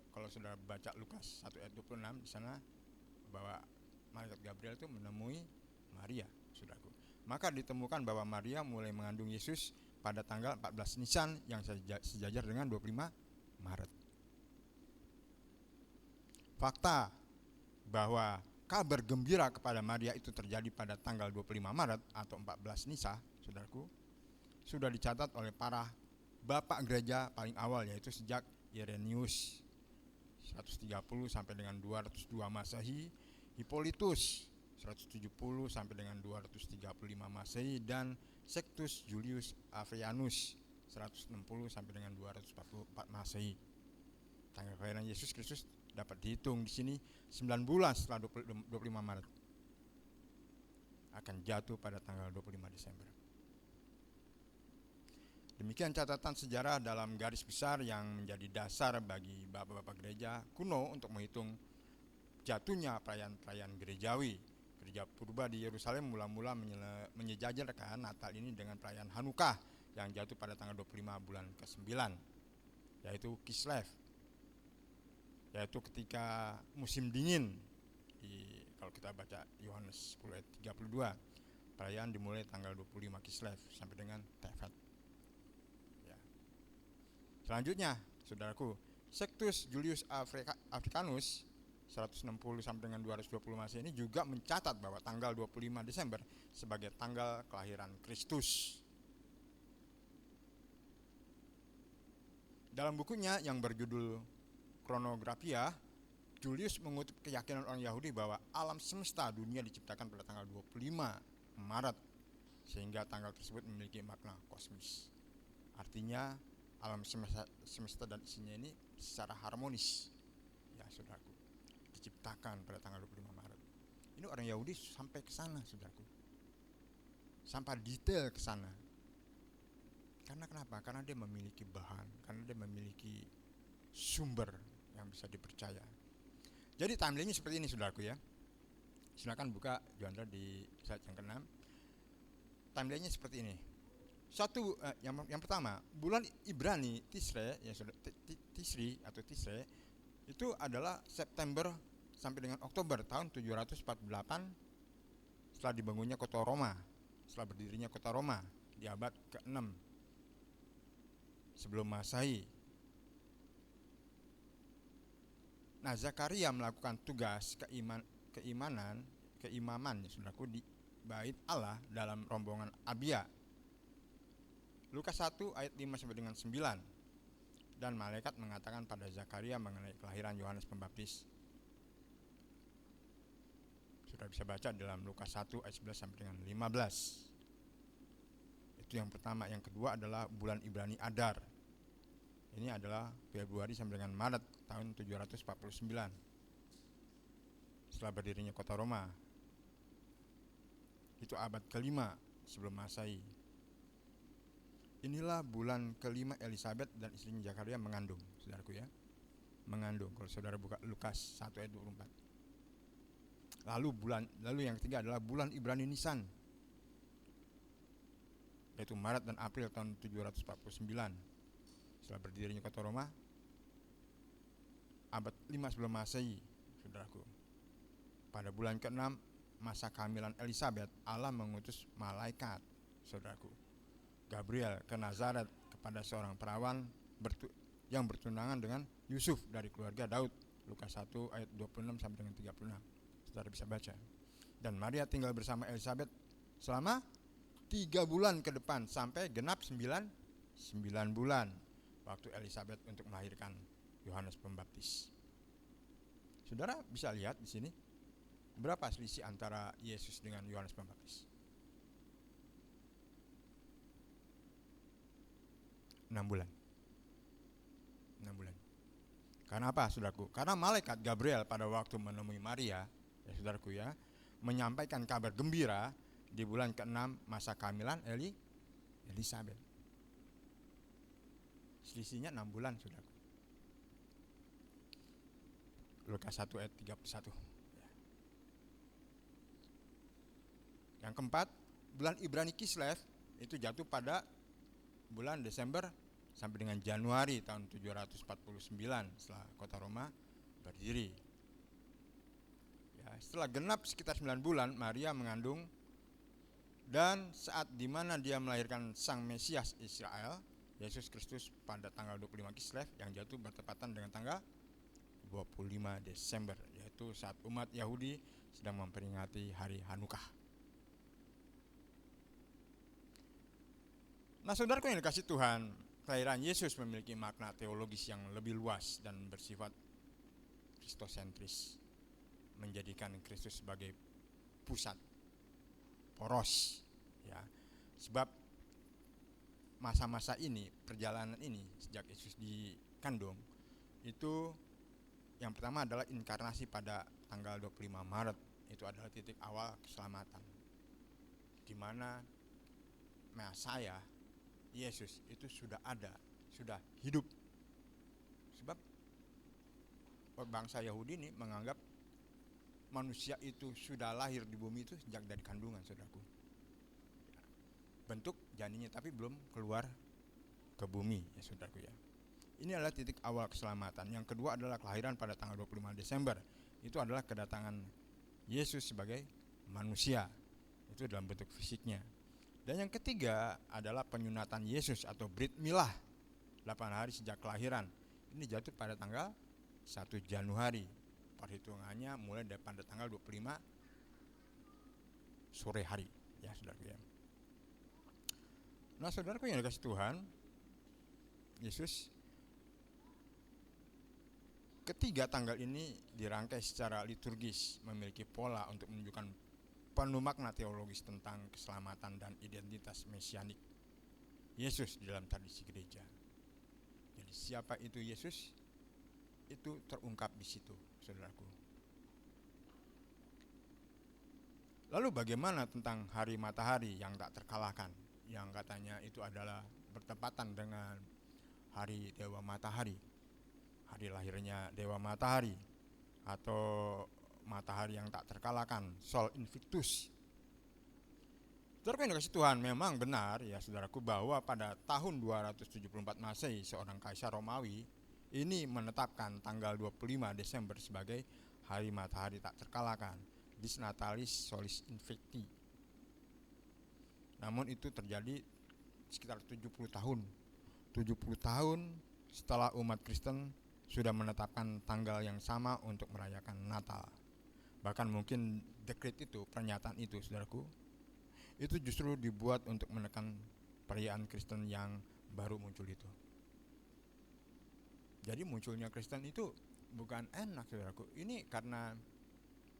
Speaker 6: kalau sudah baca Lukas 1 ayat 26 di sana, bahwa malaikat Gabriel itu menemui Maria, saudaraku. Maka ditemukan bahwa Maria mulai mengandung Yesus pada tanggal 14 Nisan yang sejajar dengan 25 Maret. Fakta bahwa kabar gembira kepada Maria itu terjadi pada tanggal 25 Maret atau 14 Nisa, saudaraku, sudah dicatat oleh para bapak gereja paling awal, yaitu sejak Irenaeus 130 sampai dengan 202 Masehi, Hippolytus 170 sampai dengan 235 Masehi, dan Sextus Julius Afrianus 160 sampai dengan 244 Masehi. Tanggal kelahiran Yesus Kristus dapat dihitung di sini 9 bulan setelah 25 Maret. Akan jatuh pada tanggal 25 Desember. Demikian catatan sejarah dalam garis besar yang menjadi dasar bagi bapak-bapak gereja kuno untuk menghitung jatuhnya perayaan-perayaan gerejawi. Gereja purba di Yerusalem mula-mula menyejajarkan Natal ini dengan perayaan Hanukkah yang jatuh pada tanggal 25 bulan ke-9, yaitu Kislev, yaitu ketika musim dingin. Kalau kita baca Yohanes 10 ayat 32, perayaan dimulai tanggal 25 Kislev sampai dengan Tevet. Ya. Selanjutnya, saudaraku, Sextus Julius Africanus 160 sampai dengan 220 Masehi ini juga mencatat bahwa tanggal 25 Desember sebagai tanggal kelahiran Kristus. Dalam bukunya yang berjudul Chronographia, Julius mengutip keyakinan orang Yahudi bahwa alam semesta dunia diciptakan pada tanggal 25 Maret, sehingga tanggal tersebut memiliki makna kosmis. Artinya alam semesta dan isinya ini secara harmonis, ya saudaraku, diciptakan pada tanggal 25 Maret. Ini orang Yahudi sampai ke sana, saudaraku, sampai detail ke sana. Karena kenapa? Karena dia memiliki bahan, karena dia memiliki sumber yang bisa dipercaya. Jadi timeline-nya seperti ini, saudaraku ya. Silakan buka Joandra di slide yang ke-6. Timeline-nya seperti ini. Yang pertama, bulan Ibrani Tisre, ya Tisri atau Tisre itu adalah September sampai dengan Oktober tahun 748 setelah dibangunnya kota Roma, setelah berdirinya kota Roma di abad ke-6 sebelum Masehi. Nah, Zakaria melakukan tugas keimaman ya saudaraku di bait Allah dalam rombongan Abia. Lukas 1 ayat 5 sampai dengan 9. Dan malaikat mengatakan pada Zakaria mengenai kelahiran Yohanes Pembaptis. Sudah bisa baca dalam Lukas 1 ayat 11 sampai dengan 15. Itu yang pertama. Yang kedua adalah bulan Ibrani Adar. Ini adalah Februari sampai dengan Maret tahun 749 setelah berdirinya kota Roma. Itu abad kelima sebelum Masehi. Inilah bulan kelima Elizabeth dan istrinya Zakaria mengandung, saudaraku ya. Mengandung. Kalau saudara buka Lukas 1 ayat 24. Lalu yang ketiga adalah bulan Ibrani Nisan, yaitu Maret dan April tahun 749 setelah berdirinya kota Roma. Abad 5 sebelum Masehi, saudaraku. Pada bulan ke-6 masa kehamilan Elizabeth, Allah mengutus malaikat, saudaraku, Gabriel ke Nazaret kepada seorang perawan yang bertunangan dengan Yusuf dari keluarga Daud. Lukas 1 ayat 26 sampai dengan 36. Saudara bisa baca. Dan Maria tinggal bersama Elizabeth selama 3 bulan ke depan sampai genap 9 bulan waktu Elizabeth untuk melahirkan Yohanes Pembaptis. Saudara bisa lihat di sini berapa selisih antara Yesus dengan Yohanes Pembaptis? 6 bulan. 6 bulan. Karena apa, saudaraku? Karena malaikat Gabriel pada waktu menemui Maria, ya saudaraku ya, menyampaikan kabar gembira di bulan ke-6 masa kehamilan Elizabeth. Selisihnya 6 bulan, saudaraku. Lukas 1 ayat 31. Yang keempat, bulan Ibrani Kislev itu jatuh pada bulan Desember sampai dengan Januari tahun 749 setelah kota Roma berdiri. Ya, setelah genap sekitar 9 bulan, Maria mengandung, dan saat dimana dia melahirkan Sang Mesias Israel, Yesus Kristus, pada tanggal 25 Kislev yang jatuh bertepatan dengan tanggal 25 Desember, yaitu saat umat Yahudi sedang memperingati hari Hanukkah. Nah, saudaraku yang dikasih Tuhan, kelahiran Yesus memiliki makna teologis yang lebih luas dan bersifat kristosentris, menjadikan Kristus sebagai pusat poros, ya. Sebab masa-masa ini, perjalanan ini sejak Yesus dikandung itu yang pertama adalah inkarnasi pada tanggal 25 Maret. Itu adalah titik awal keselamatan, di mana Mesaya Yesus itu sudah ada, sudah hidup. Sebab bangsa Yahudi ini menganggap manusia itu sudah lahir di bumi itu sejak dari kandungan, saudaraku. Bentuk janinnya tapi belum keluar ke bumi, ya saudaraku ya. Ini adalah titik awal keselamatan. Yang kedua adalah kelahiran pada tanggal 25 Desember. Itu adalah kedatangan Yesus sebagai manusia. Itu dalam bentuk fisiknya. Dan yang ketiga adalah penyunatan Yesus atau Brit Milah, 8 hari sejak kelahiran. Ini jatuh pada tanggal 1 Januari. Perhitungannya mulai dari pada tanggal 25 sore hari, ya saudaraku ya. Nah, saudaraku yang dikasih Tuhan, Yesus ketiga tanggal ini dirangkai secara liturgis, memiliki pola untuk menunjukkan penuh makna teologis tentang keselamatan dan identitas mesianik Yesus di dalam tradisi gereja. Jadi siapa itu Yesus? Itu terungkap di situ, saudaraku. Lalu bagaimana tentang hari matahari yang tak terkalahkan, yang katanya itu adalah bertepatan dengan hari Dewa Matahari, hari lahirnya Dewa Matahari, atau matahari yang tak terkalahkan, Sol Invictus. Saudaraku yang dikasih Tuhan, memang benar ya saudaraku, bahwa pada tahun 274 Masehi seorang kaisar Romawi ini menetapkan tanggal 25 Desember sebagai hari matahari tak terkalahkan, Dis Natalis Solis Invicti. Namun itu terjadi sekitar 70 tahun. 70 tahun setelah umat Kristen sudah menetapkan tanggal yang sama untuk merayakan Natal. Bahkan mungkin dekret itu, pernyataan itu saudaraku, itu justru dibuat untuk menekan perayaan Kristen yang baru muncul itu. Jadi munculnya Kristen itu bukan enak saudaraku. Ini karena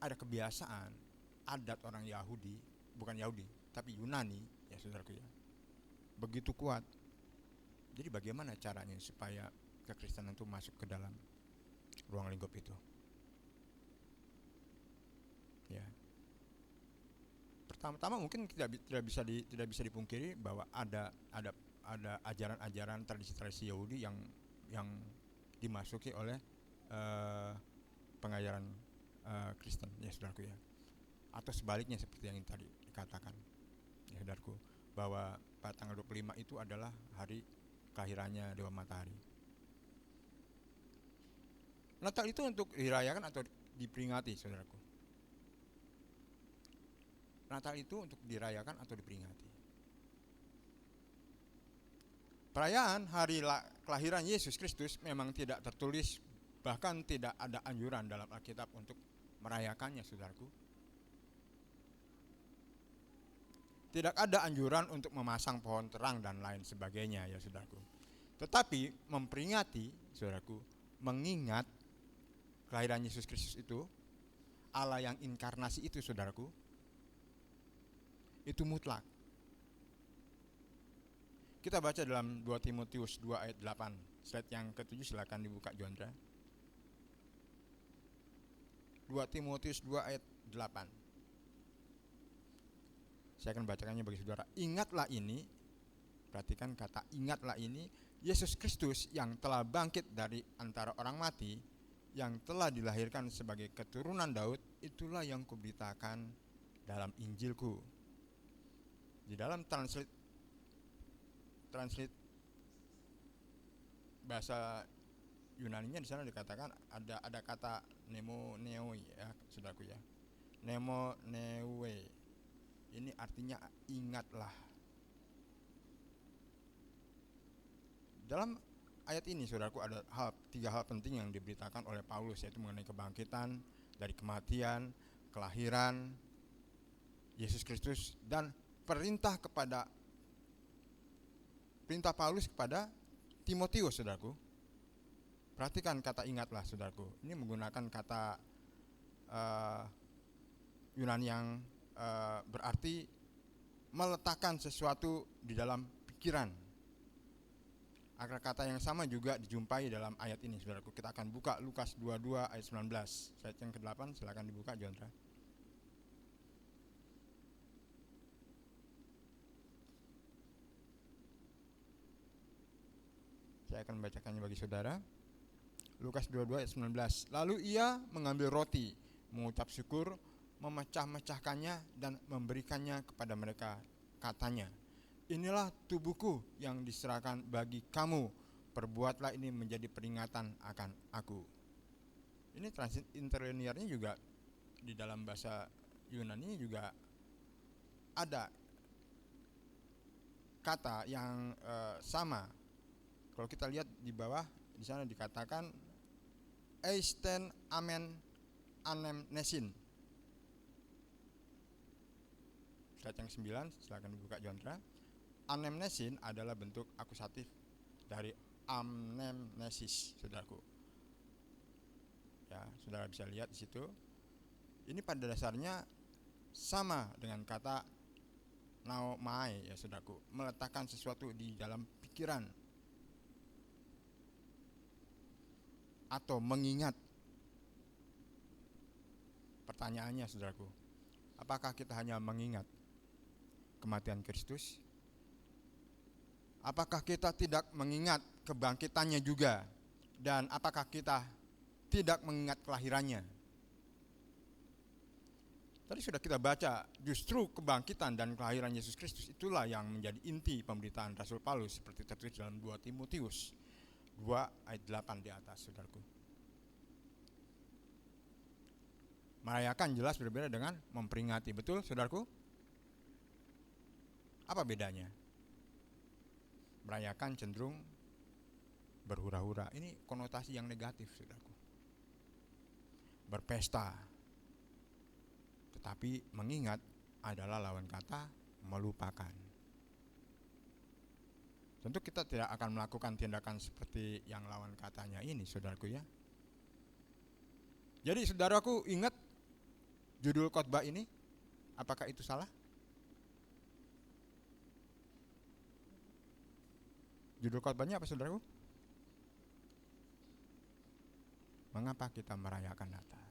Speaker 6: ada kebiasaan adat orang Yahudi, bukan Yahudi tapi Yunani, ya saudaraku ya, begitu kuat. Jadi bagaimana caranya supaya kekristenan itu masuk ke dalam ruang lingkup itu? Ya. Pertama-tama mungkin tidak bisa dipungkiri bahwa ada ajaran-ajaran tradisi-tradisi Yahudi yang dimasuki oleh pengajaran Kristen, ya saudaraku ya. Atau sebaliknya seperti yang tadi dikatakan, ya saudaraku, bahwa pada tanggal 25 itu adalah hari kelahirannya Dewa Matahari. Natal itu untuk dirayakan atau diperingati, saudaraku? Natal itu untuk dirayakan atau diperingati. Perayaan hari kelahiran Yesus Kristus memang tidak tertulis, bahkan tidak ada anjuran dalam Alkitab untuk merayakannya, saudaraku. Tidak ada anjuran untuk memasang pohon terang dan lain sebagainya, ya saudaraku. Tetapi memperingati, saudaraku, mengingat kelahiran Yesus Kristus itu, Allah yang inkarnasi itu, saudaraku, itu mutlak. Kita baca dalam 2 Timotius 2 ayat 8, slide yang ke-7 silakan dibuka Juandra. 2 Timotius 2 ayat 8. Saya akan bacakannya bagi saudara. Ingatlah ini, perhatikan kata ingatlah ini, Yesus Kristus yang telah bangkit dari antara orang mati, yang telah dilahirkan sebagai keturunan Daud, itulah yang kuberitakan dalam Injilku. Di dalam translate bahasa Yunaninya di sana dikatakan ada kata nemo neoi, ya saudaraku ya. Nemo neue. Ini artinya ingatlah. Dalam ayat ini saudaraku ada tiga hal penting yang diberitakan oleh Paulus, yaitu mengenai kebangkitan dari kematian, kelahiran Yesus Kristus, dan perintah Paulus kepada Timotius, saudaraku. Perhatikan kata ingatlah, saudaraku. Ini menggunakan kata Yunani yang berarti meletakkan sesuatu di dalam pikiran. Akar kata yang sama juga dijumpai dalam ayat ini, saudaraku. Kita akan buka Lukas 22 ayat 19. Ayat yang ke-8, silakan dibuka, Jondra. Saya akan membacakannya bagi saudara. Lukas 22 ayat 19. Lalu ia mengambil roti, mengucap syukur, memecah-mecahkannya dan memberikannya kepada mereka. Katanya, inilah tubuhku yang diserahkan bagi kamu. Perbuatlah ini menjadi peringatan akan aku. Ini transit interlinearnya juga di dalam bahasa Yunani juga ada kata yang sama. Kalau kita lihat di bawah, di sana dikatakan eisten amen anemnesin. Slide yang 9, silakan dibuka, Jondra. Anemnesin adalah bentuk akusatif dari amnemnesis, saudaraku. Ya, saudara bisa lihat di situ. Ini pada dasarnya sama dengan kata naomai, ya saudaraku, meletakkan sesuatu di dalam pikiran atau mengingat. Pertanyaannya, saudaraku, apakah kita hanya mengingat kematian Kristus? Apakah kita tidak mengingat kebangkitannya juga? Dan apakah kita tidak mengingat kelahirannya? Tadi sudah kita baca, justru kebangkitan dan kelahiran Yesus Kristus itulah yang menjadi inti pemberitaan Rasul Paulus seperti tertulis dalam 2 Timotius 2 ayat 8 di atas, saudaraku. Merayakan jelas berbeda dengan memperingati, betul, saudaraku? Apa bedanya? Merayakan cenderung berhura-hura. Ini konotasi yang negatif, saudaraku. Berpesta. Tetapi mengingat adalah lawan kata melupakan. Tentu kita tidak akan melakukan tindakan seperti yang lawan katanya ini, saudaraku ya. Jadi saudaraku, ingat judul khotbah ini, apakah itu salah? Judul khotbahnya apa, saudaraku? Mengapa kita merayakan Natal?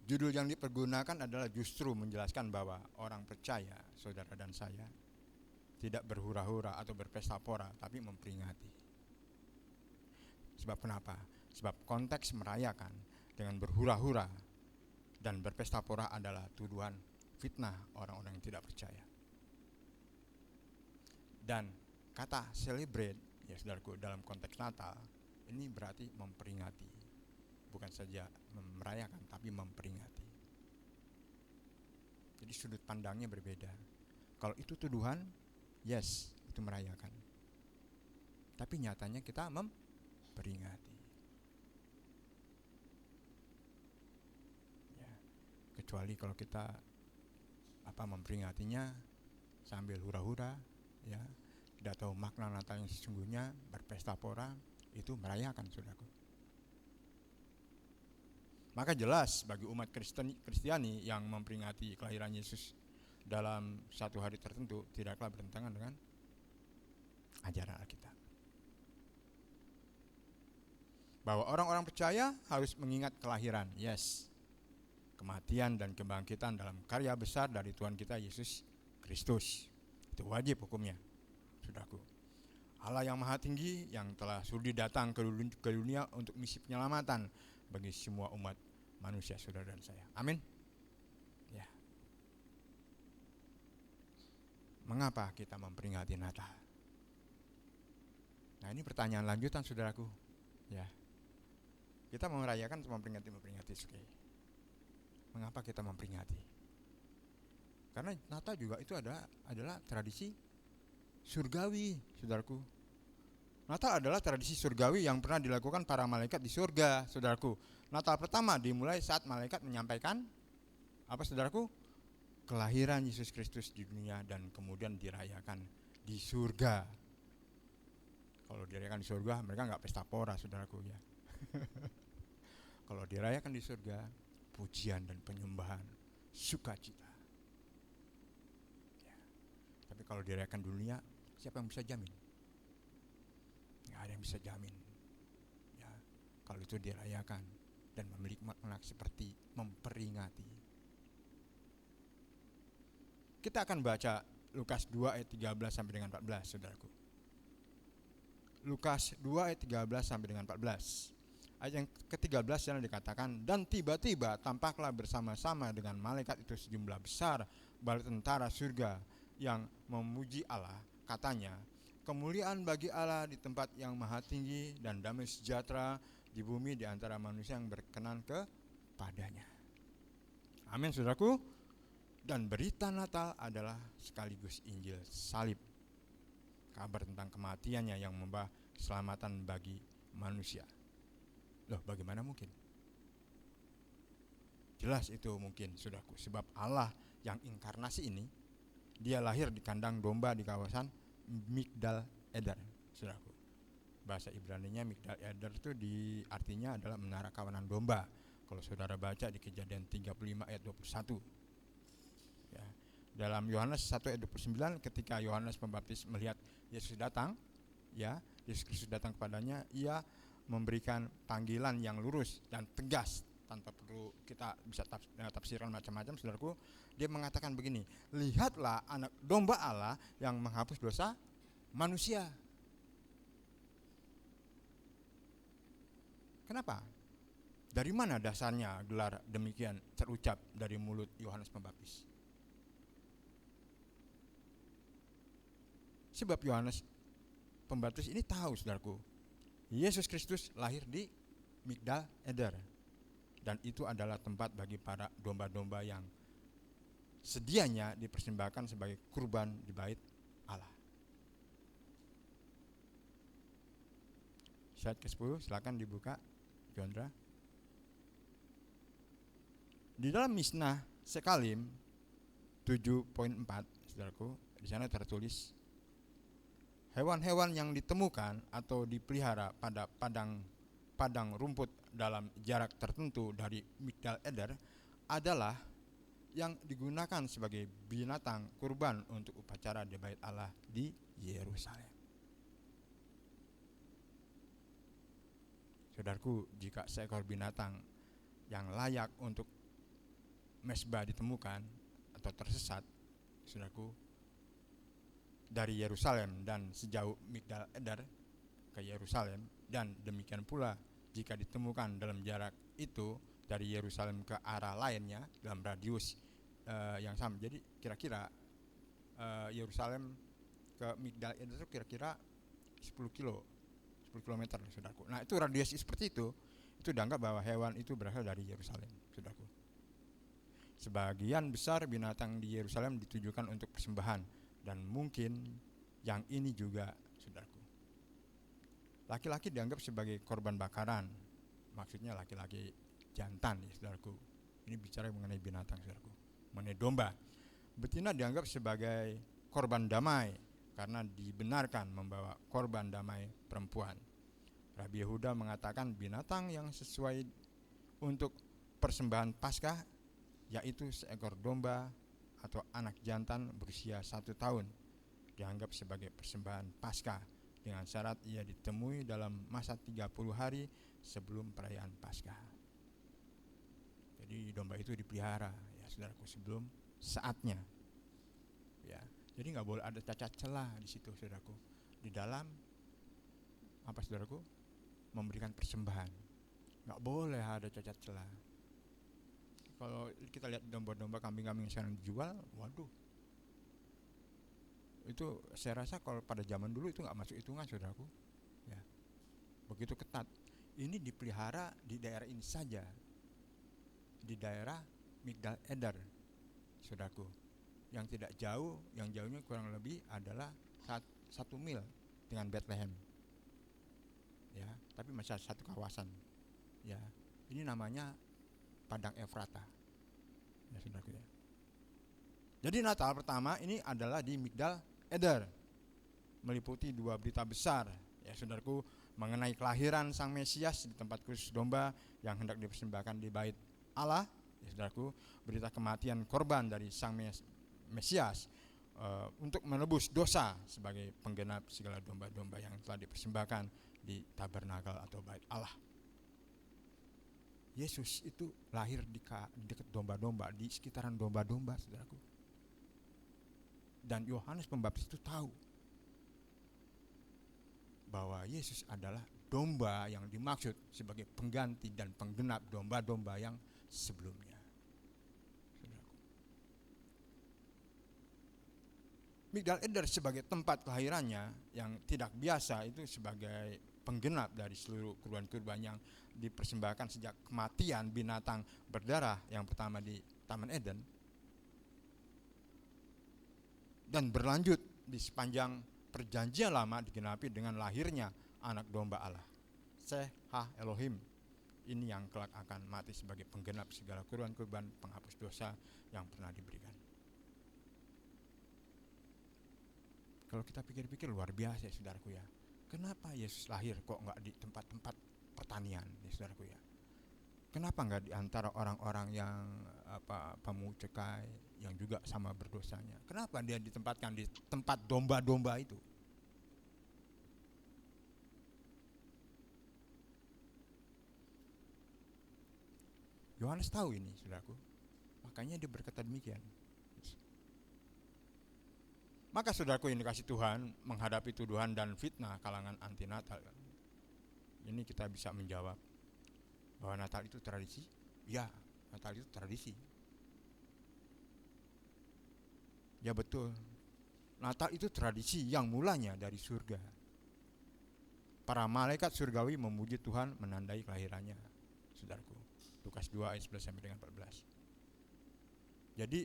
Speaker 6: Judul yang dipergunakan adalah justru menjelaskan bahwa orang percaya, saudara dan saya, tidak berhura-hura atau berpesta pora, tapi memperingati. Sebab kenapa? Sebab konteks merayakan dengan berhura-hura dan berpesta pora adalah tuduhan fitnah orang-orang yang tidak percaya. Dan kata celebrate, ya saudaraku, dalam konteks Natal ini berarti memperingati, bukan saja merayakan tapi memperingati. Jadi sudut pandangnya berbeda. Kalau itu tuduhan, yes, itu merayakan. Tapi nyatanya kita memperingati. Ya, kecuali kalau kita memperingatinya sambil hura-hura, ya, tidak tahu makna Natal yang sesungguhnya, berpesta pora, itu merayakan, saudaraku. Maka jelas bagi umat Kristiani yang memperingati kelahiran Yesus dalam satu hari tertentu tidaklah bertentangan dengan ajaran Alkitab. Bahwa orang-orang percaya harus mengingat kelahiran, yes, kematian dan kebangkitan dalam karya besar dari Tuhan kita Yesus Kristus. Itu wajib hukumnya, saudaraku. Allah yang maha tinggi yang telah sudi datang ke dunia untuk misi penyelamatan bagi semua umat manusia, saudara dan saya. Amin. Ya. Mengapa kita memperingati Natal? Nah, ini pertanyaan lanjutan, saudaraku. Ya. Kita mau merayakan atau memperingati, oke. Mengapa kita memperingati? Karena Natal juga itu adalah tradisi surgawi, saudaraku. Natal adalah tradisi surgawi yang pernah dilakukan para malaikat di surga, saudaraku. Natal pertama dimulai saat malaikat menyampaikan apa, saudaraku? Kelahiran Yesus Kristus di dunia dan kemudian dirayakan di surga. Kalau Kalau dirayakan di surga, mereka nggak pesta pora, saudaraku ya. Kalau dirayakan di surga, pujian dan penyembahan, sukacita. Ya. Tapi kalau dirayakan dunia, siapa yang bisa jamin? Nggak ada yang bisa jamin. Ya. Kalau itu dirayakan dan memiliki makna seperti memperingati. Kita akan baca Lukas 2 ayat 13 sampai dengan 14, saudaraku. Lukas 2 ayat 13 sampai dengan 14. Ayat yang ke-13 yang dikatakan, dan tiba-tiba tampaklah bersama-sama dengan malaikat itu sejumlah besar bala tentara surga yang memuji Allah. Katanya, kemuliaan bagi Allah di tempat yang maha tinggi dan damai sejahtera di bumi di antara manusia yang berkenan kepadanya. Amin, saudaraku. Dan berita Natal adalah sekaligus Injil salib, kabar tentang kematiannya yang membawa keselamatan bagi manusia. Loh, bagaimana mungkin? Jelas itu mungkin, saudaraku, sebab Allah yang inkarnasi ini, dia lahir di kandang domba di kawasan Migdal Eder, saudaraku. Bahasa Ibraninya Migdal Eder itu artinya adalah menara kawanan domba. Kalau saudara baca di Kejadian 35 ayat 21. Ya. Dalam Yohanes 1 ayat 29, ketika Yohanes Pembaptis melihat Yesus datang, ya, Yesus Kristus datang kepadanya, ia memberikan panggilan yang lurus dan tegas tanpa perlu kita bisa tafsirkan macam-macam, saudaraku. Dia mengatakan begini, lihatlah anak domba Allah yang menghapus dosa manusia. Kenapa? Dari mana dasarnya gelar demikian terucap dari mulut Yohanes Pembaptis? Sebab Yohanes Pembaptis ini tahu, saudaraku, Yesus Kristus lahir di Migdal Eder, dan itu adalah tempat bagi para domba-domba yang sedianya dipersembahkan sebagai kurban di bait Allah. Slide ke-10, silakan dibuka, Jondra. Di dalam Misnah Sekalim 7.4, saudaraku, di sana tertulis, hewan-hewan yang ditemukan atau dipelihara pada padang rumput dalam jarak tertentu dari Migdal Eder adalah yang digunakan sebagai binatang kurban untuk upacara di bait Allah di Yerusalem. Saudaraku, jika seekor binatang yang layak untuk mesbah ditemukan atau tersesat, saudaraku, dari Yerusalem dan sejauh Migdal Eder ke Yerusalem, dan demikian pula jika ditemukan dalam jarak itu dari Yerusalem ke arah lainnya dalam radius yang sama. Jadi kira-kira Yerusalem ke Migdal Eder itu kira-kira 10 kilometer, saudaraku. Nah, itu radius seperti itu dianggap bahwa hewan itu berasal dari Yerusalem, saudaraku. Sebagian besar binatang di Yerusalem ditujukan untuk persembahan, dan mungkin yang ini juga, saudaraku. Laki-laki dianggap sebagai korban bakaran, maksudnya laki-laki jantan, ya, saudaraku. Ini bicara mengenai binatang, saudaraku, mengenai domba. Betina dianggap sebagai korban damai karena dibenarkan membawa korban damai perempuan. Rabi Yehuda mengatakan binatang yang sesuai untuk persembahan Paskah yaitu seekor domba atau anak jantan berusia 1 tahun, dianggap sebagai persembahan Paskah dengan syarat ia ditemui dalam masa 30 hari sebelum perayaan Paskah. Jadi domba itu dipelihara, ya, saudaraku, sebelum saatnya. Ya, jadi nggak boleh ada cacat celah di situ, saudaraku. Di dalam apa, saudaraku? Memberikan persembahan. Nggak boleh ada cacat celah. Kalau kita lihat domba-domba, kambing-kambing yang sekarang dijual, waduh, itu saya rasa kalau pada zaman dulu itu nggak masuk hitungan, saudaraku. Ya, begitu ketat. Ini dipelihara di daerah ini saja, di daerah Migdal Eder, saudaraku. Yang tidak jauh, yang jauhnya kurang lebih adalah 1 mil dengan Bethlehem. Ya, tapi masih satu kawasan. Ya, ini namanya Padang Efrata, ya, saudaraku, ya. Jadi Natal pertama ini adalah di Migdal Eder, meliputi 2 berita besar Ya saudaraku, mengenai kelahiran Sang Mesias di tempat khusus domba yang hendak dipersembahkan di bait Allah, ya saudaraku, berita kematian korban dari Sang Mesias untuk menebus dosa sebagai penggenap segala domba-domba yang telah dipersembahkan di tabernakel atau bait Allah. Yesus itu lahir di dekat domba-domba, di sekitaran domba-domba, saudaraku. Dan Yohanes Pembaptis itu tahu bahwa Yesus adalah domba yang dimaksud sebagai pengganti dan penggenap domba-domba yang sebelumnya. Saudaraku. Migdal Eder sebagai tempat kelahirannya yang tidak biasa itu sebagai penggenap dari seluruh kurban-kurban yang dipersembahkan sejak kematian binatang berdarah yang pertama di Taman Eden, dan berlanjut di sepanjang perjanjian lama digenapi dengan lahirnya anak domba Allah, Seh Ha Elohim. Ini yang kelak akan mati sebagai penggenap segala kurban-kurban penghapus dosa yang pernah diberikan. Kalau kita pikir-pikir luar biasa ya saudaraku ya. Kenapa Yesus lahir kok enggak di tempat-tempat pertanian ya saudaraku ya? Kenapa enggak di antara orang-orang yang pemungut cukai yang juga sama berdosanya? Kenapa dia ditempatkan di tempat domba-domba itu? Yohanes tahu ini saudaraku. Makanya dia berkata demikian. Maka saudaraku yang dikasih Tuhan, menghadapi tuduhan dan fitnah kalangan anti Natal, ini kita bisa menjawab bahwa Natal itu tradisi. Ya, Natal itu tradisi. Ya betul, Natal itu tradisi yang mulanya dari surga. Para malaikat surgawi memuji Tuhan menandai kelahirannya, saudaraku. Lukas 2 ayat 11 sampai dengan 14. Jadi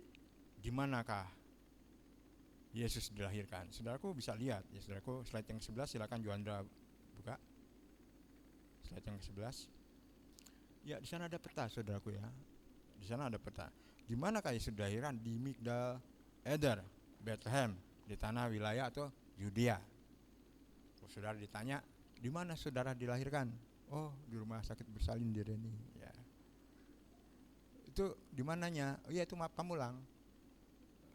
Speaker 6: di manakah Yesus dilahirkan? Saudaraku bisa lihat ya saudaraku, slide yang 11 silakan Juandra buka. Slide yang 11. Ya, di sana ada peta saudaraku ya. Di sana ada peta. Di manakah Yesus dilahirkan? Di Migdal Eder, Bethlehem, di tanah wilayah atau Yudea. Kalau saudara ditanya, di mana saudara dilahirkan? Oh, di rumah sakit bersalin di Reni. Ya. Itu di mananya? Oh iya, itu maaf Pamulang.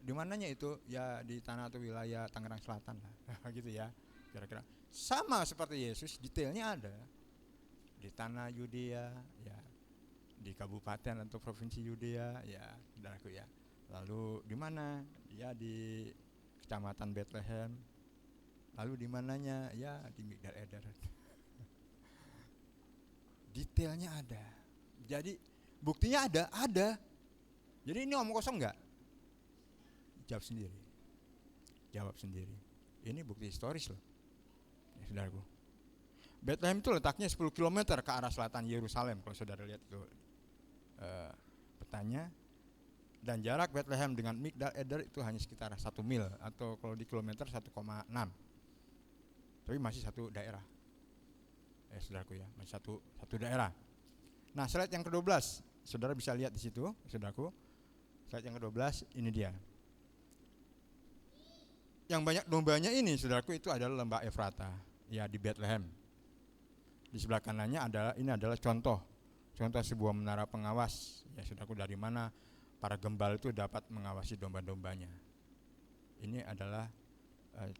Speaker 6: Di mananya itu? Ya di tanah atau wilayah Tangerang Selatan lah. Gitu ya, kira-kira. Sama seperti Yesus, detailnya ada. Di tanah Yudea, ya. Di kabupaten atau provinsi Yudea, ya, saudaraku ya. Lalu di mana? Ya di kecamatan Bethlehem. Lalu di mananya? Ya di Migdal Eder. Detailnya ada. Jadi buktinya ada. Jadi ini omong kosong enggak? Jawab sendiri. Ini bukti historis loh, ya, saudaraku. Bethlehem itu letaknya 10 km ke arah selatan Yerusalem. Kalau saudara lihat itu petanya. Dan jarak Bethlehem dengan Migdal Eder itu hanya sekitar 1 mil, atau kalau di kilometer 1,6. Tapi masih satu daerah. Saudaraku ya, masih satu daerah. Nah, slide yang ke-12, saudara bisa lihat di situ, saudaraku. Slide yang ke-12 ini dia. Yang banyak dombanya ini, saudaraku, itu adalah lembah Efrata, ya di Bethlehem. Di sebelah kanannya adalah contoh sebuah menara pengawas, ya saudaraku, dari mana para gembala itu dapat mengawasi domba-dombanya. Ini adalah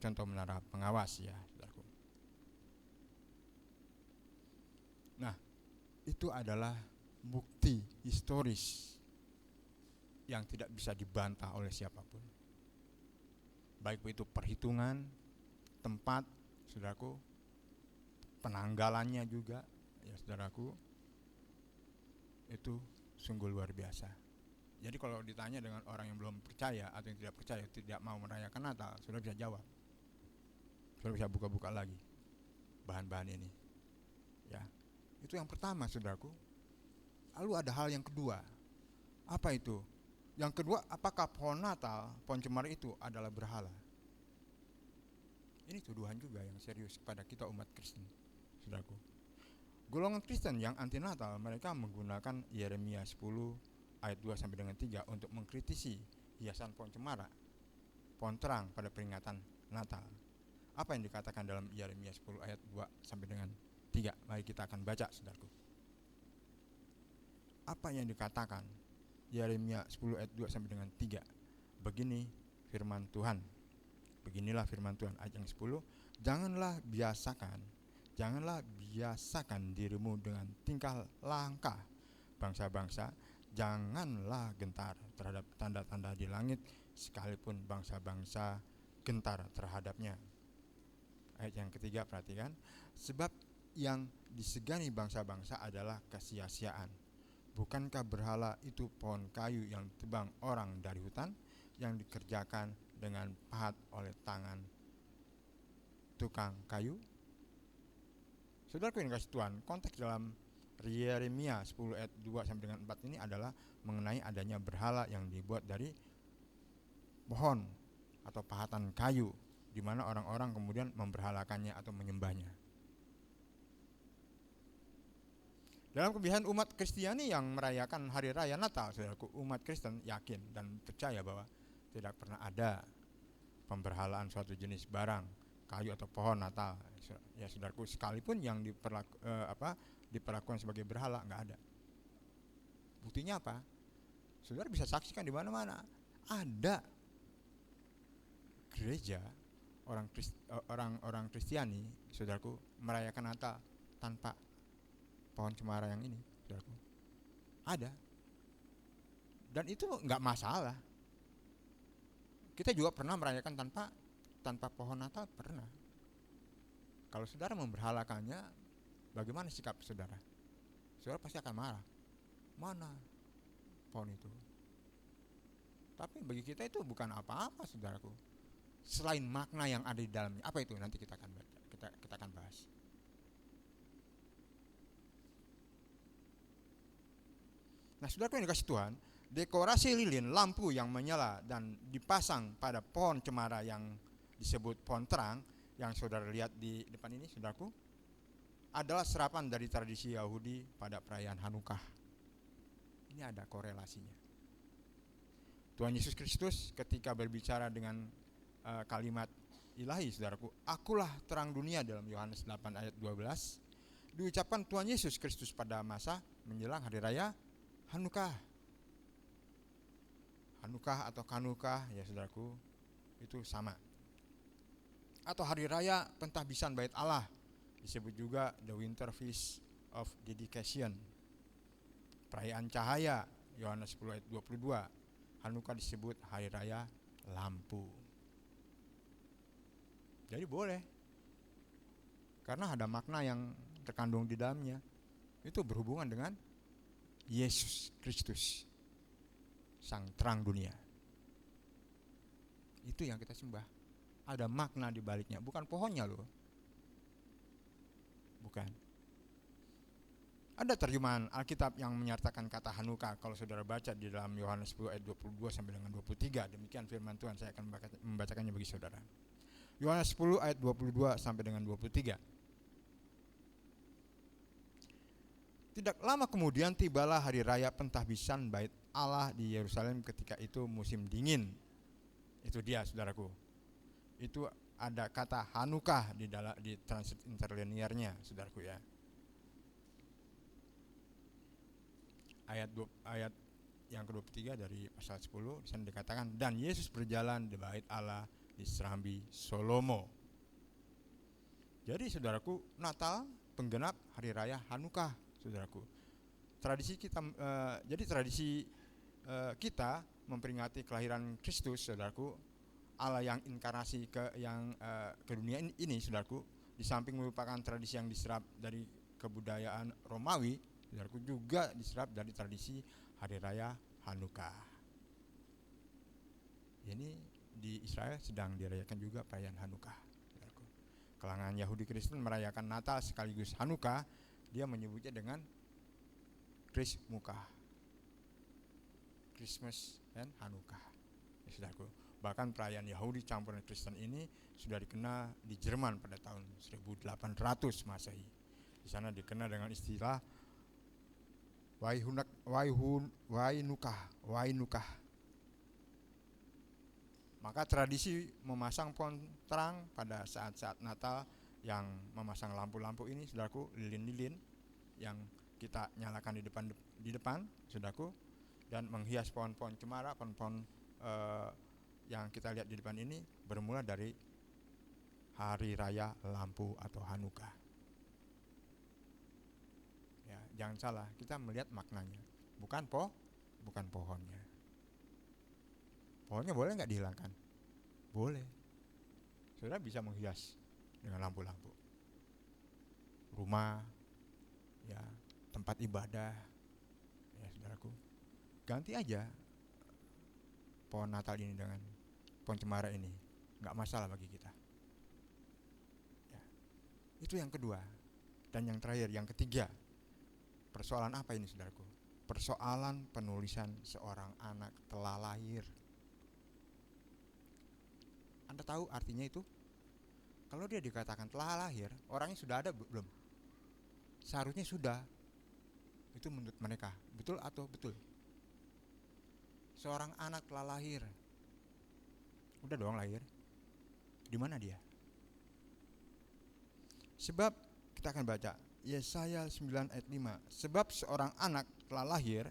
Speaker 6: contoh menara pengawas, ya saudaraku. Nah, itu adalah bukti historis yang tidak bisa dibantah oleh siapapun. Baik itu perhitungan, tempat, saudaraku, penanggalannya juga, ya saudaraku, itu sungguh luar biasa. Jadi kalau ditanya dengan orang yang belum percaya atau yang tidak percaya, tidak mau merayakan Natal, saudara bisa jawab. Saudara bisa buka-buka lagi bahan-bahan ini. Ya, itu yang pertama, saudaraku. Lalu ada hal yang kedua. Apa itu? Yang kedua, apakah pohon Natal, pohon cemara itu adalah berhala? Ini tuduhan juga yang serius kepada kita umat Kristen, saudaraku. Golongan Kristen yang anti Natal, mereka menggunakan Yeremia 10 ayat 2 sampai dengan 3 untuk mengkritisi hiasan pohon cemara, pohon terang pada peringatan Natal. Apa yang dikatakan dalam Yeremia 10 ayat 2 sampai dengan 3? Mari kita akan baca, saudaraku. Apa yang dikatakan Yeremia 10 ayat 2 sampai dengan 3? Begini firman Tuhan. Beginilah firman Tuhan ayat yang 10. Janganlah biasakan dirimu dengan tingkah langkah bangsa-bangsa. Janganlah gentar terhadap tanda-tanda di langit, sekalipun bangsa-bangsa gentar terhadapnya. Ayat yang ketiga, perhatikan. Sebab yang disegani bangsa-bangsa adalah kesia-siaan. Bukankah berhala itu pohon kayu yang ditebang orang dari hutan, yang dikerjakan dengan pahat oleh tangan tukang kayu? Saudaraku yang kasih Tuhan, konteks dalam Yeremia 10 ayat 2 sampai dengan 4 ini adalah mengenai adanya berhala yang dibuat dari pohon atau pahatan kayu, di mana orang-orang kemudian memberhalakannya atau menyembahnya. Dalam kebiasaan umat Kristiani yang merayakan hari raya Natal, saudaraku, umat Kristen yakin dan percaya bahwa tidak pernah ada pemberhalaan suatu jenis barang, kayu atau pohon Natal. Ya saudaraku, sekalipun yang diperlakukan sebagai berhala, nggak ada. Buktinya apa? Saudara bisa saksikan di mana-mana. Ada gereja orang Kristiani, saudaraku, merayakan Natal tanpa pohon cemara yang ini, saudaraku. Ada. Dan itu nggak masalah. Kita juga pernah merayakan tanpa pohon Natal, pernah. Kalau saudara memberhalakannya, bagaimana sikap saudara? Saudara pasti akan marah. Mana pohon itu? Tapi bagi kita itu bukan apa-apa, saudaraku. Selain makna yang ada di dalamnya, apa itu? Nanti kita akan baca, kita akan bahas. Nah, saudaraku yang dikasih Tuhan, dekorasi lilin, lampu yang menyala dan dipasang pada pohon cemara yang disebut pohon terang, yang saudara lihat di depan ini, saudaraku, adalah serapan dari tradisi Yahudi pada perayaan Hanukkah. Ini ada korelasinya. Tuhan Yesus Kristus ketika berbicara dengan kalimat ilahi, saudaraku, akulah terang dunia dalam Yohanes 8 ayat 12, diucapkan Tuhan Yesus Kristus pada masa menjelang hari raya Hanukkah. Hanukkah atau Kanukah, ya saudaraku, itu sama. Atau hari raya pentahbisan bait Allah, disebut juga the Winter Feast of Dedication. Perayaan cahaya, Yohanes 10 ayat 22. Hanukkah disebut hari raya lampu. Jadi boleh, karena ada makna yang terkandung di dalamnya. Itu berhubungan dengan Yesus Kristus, sang terang dunia. Itu yang kita sembah. Ada makna di baliknya, bukan pohonnya loh. Bukan. Ada terjemahan Alkitab yang menyertakan kata Hanukkah. Kalau saudara baca di dalam Yohanes 10 ayat 22 sampai dengan 23, demikian firman Tuhan, saya akan membacakannya bagi saudara. Yohanes 10 ayat 22 sampai dengan 23. Tidak lama kemudian tibalah hari raya pentahbisan bait Allah di Yerusalem, ketika itu musim dingin. Itu dia, saudaraku. Itu ada kata Hanukkah di translate interlinearnya, saudaraku ya. Ayat yang ke-23 dari pasal 10 di sana dikatakan, dan Yesus berjalan di bait Allah di serambi Solomo. Jadi saudaraku, Natal penggenap hari raya Hanukkah, saudaraku. Tradisi kita kita memperingati kelahiran Kristus, saudaraku, Allah yang inkarnasi ke dunia ini, saudaraku. Di samping merupakan tradisi yang diserap dari kebudayaan Romawi, saudaraku, juga diserap dari tradisi hari raya Hanukkah. Ini di Israel sedang dirayakan juga perayaan Hanukkah, saudaraku. Kalangan Yahudi Kristen merayakan Natal sekaligus Hanukkah. Dia menyebutnya dengan Christmas dan Hanukkah, ya, saudaraku. Bahkan perayaan Yahudi campuran Kristen ini sudah dikenal di Jerman pada tahun 1800 Masehi. Di sana dikenal dengan istilah Wainukkah. Maka tradisi memasang pohon terang pada saat-saat Natal, yang memasang lampu-lampu ini, saudaraku, lilin-lilin yang kita nyalakan di depan, saudaraku, dan menghias pohon-pohon cemara, pohon-pohon yang kita lihat di depan ini bermula dari hari raya lampu atau Hanukkah. Ya, jangan salah, kita melihat maknanya, bukan pohonnya. Pohonnya boleh nggak dihilangkan? Boleh. Saudara bisa menghias dengan lampu-lampu rumah, ya, tempat ibadah, ya saudaraku. Ganti aja pohon Natal ini dengan pohon cemara ini, nggak masalah bagi kita. Ya. Itu yang kedua. Dan yang terakhir, yang ketiga, persoalan apa ini, saudaraku? Persoalan penulisan seorang anak telah lahir. Anda tahu artinya itu? Kalau dia dikatakan telah lahir, orangnya sudah ada belum? Seharusnya sudah. Itu menurut mereka, betul atau betul? Seorang anak telah lahir. Udah dong lahir. Di mana dia? Sebab kita akan baca Yesaya 9 ayat 5. Sebab seorang anak telah lahir,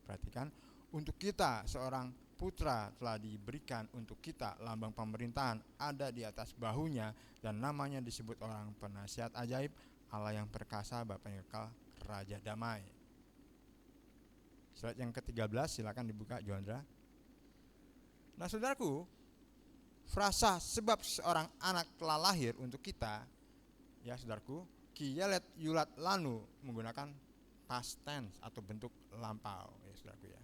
Speaker 6: perhatikan, untuk kita seorang putra telah diberikan untuk kita, lambang pemerintahan ada di atas bahunya, dan namanya disebut orang penasihat ajaib, Allah yang perkasa, Bapa yang kekal, Raja damai. Slide yang ke-13, silakan dibuka Joandra. Nah, saudaraku, frasa sebab seorang anak telah lahir untuk kita, ya saudaraku, kiyelet yulat lanu, menggunakan past tense atau bentuk lampau, ya saudaraku ya.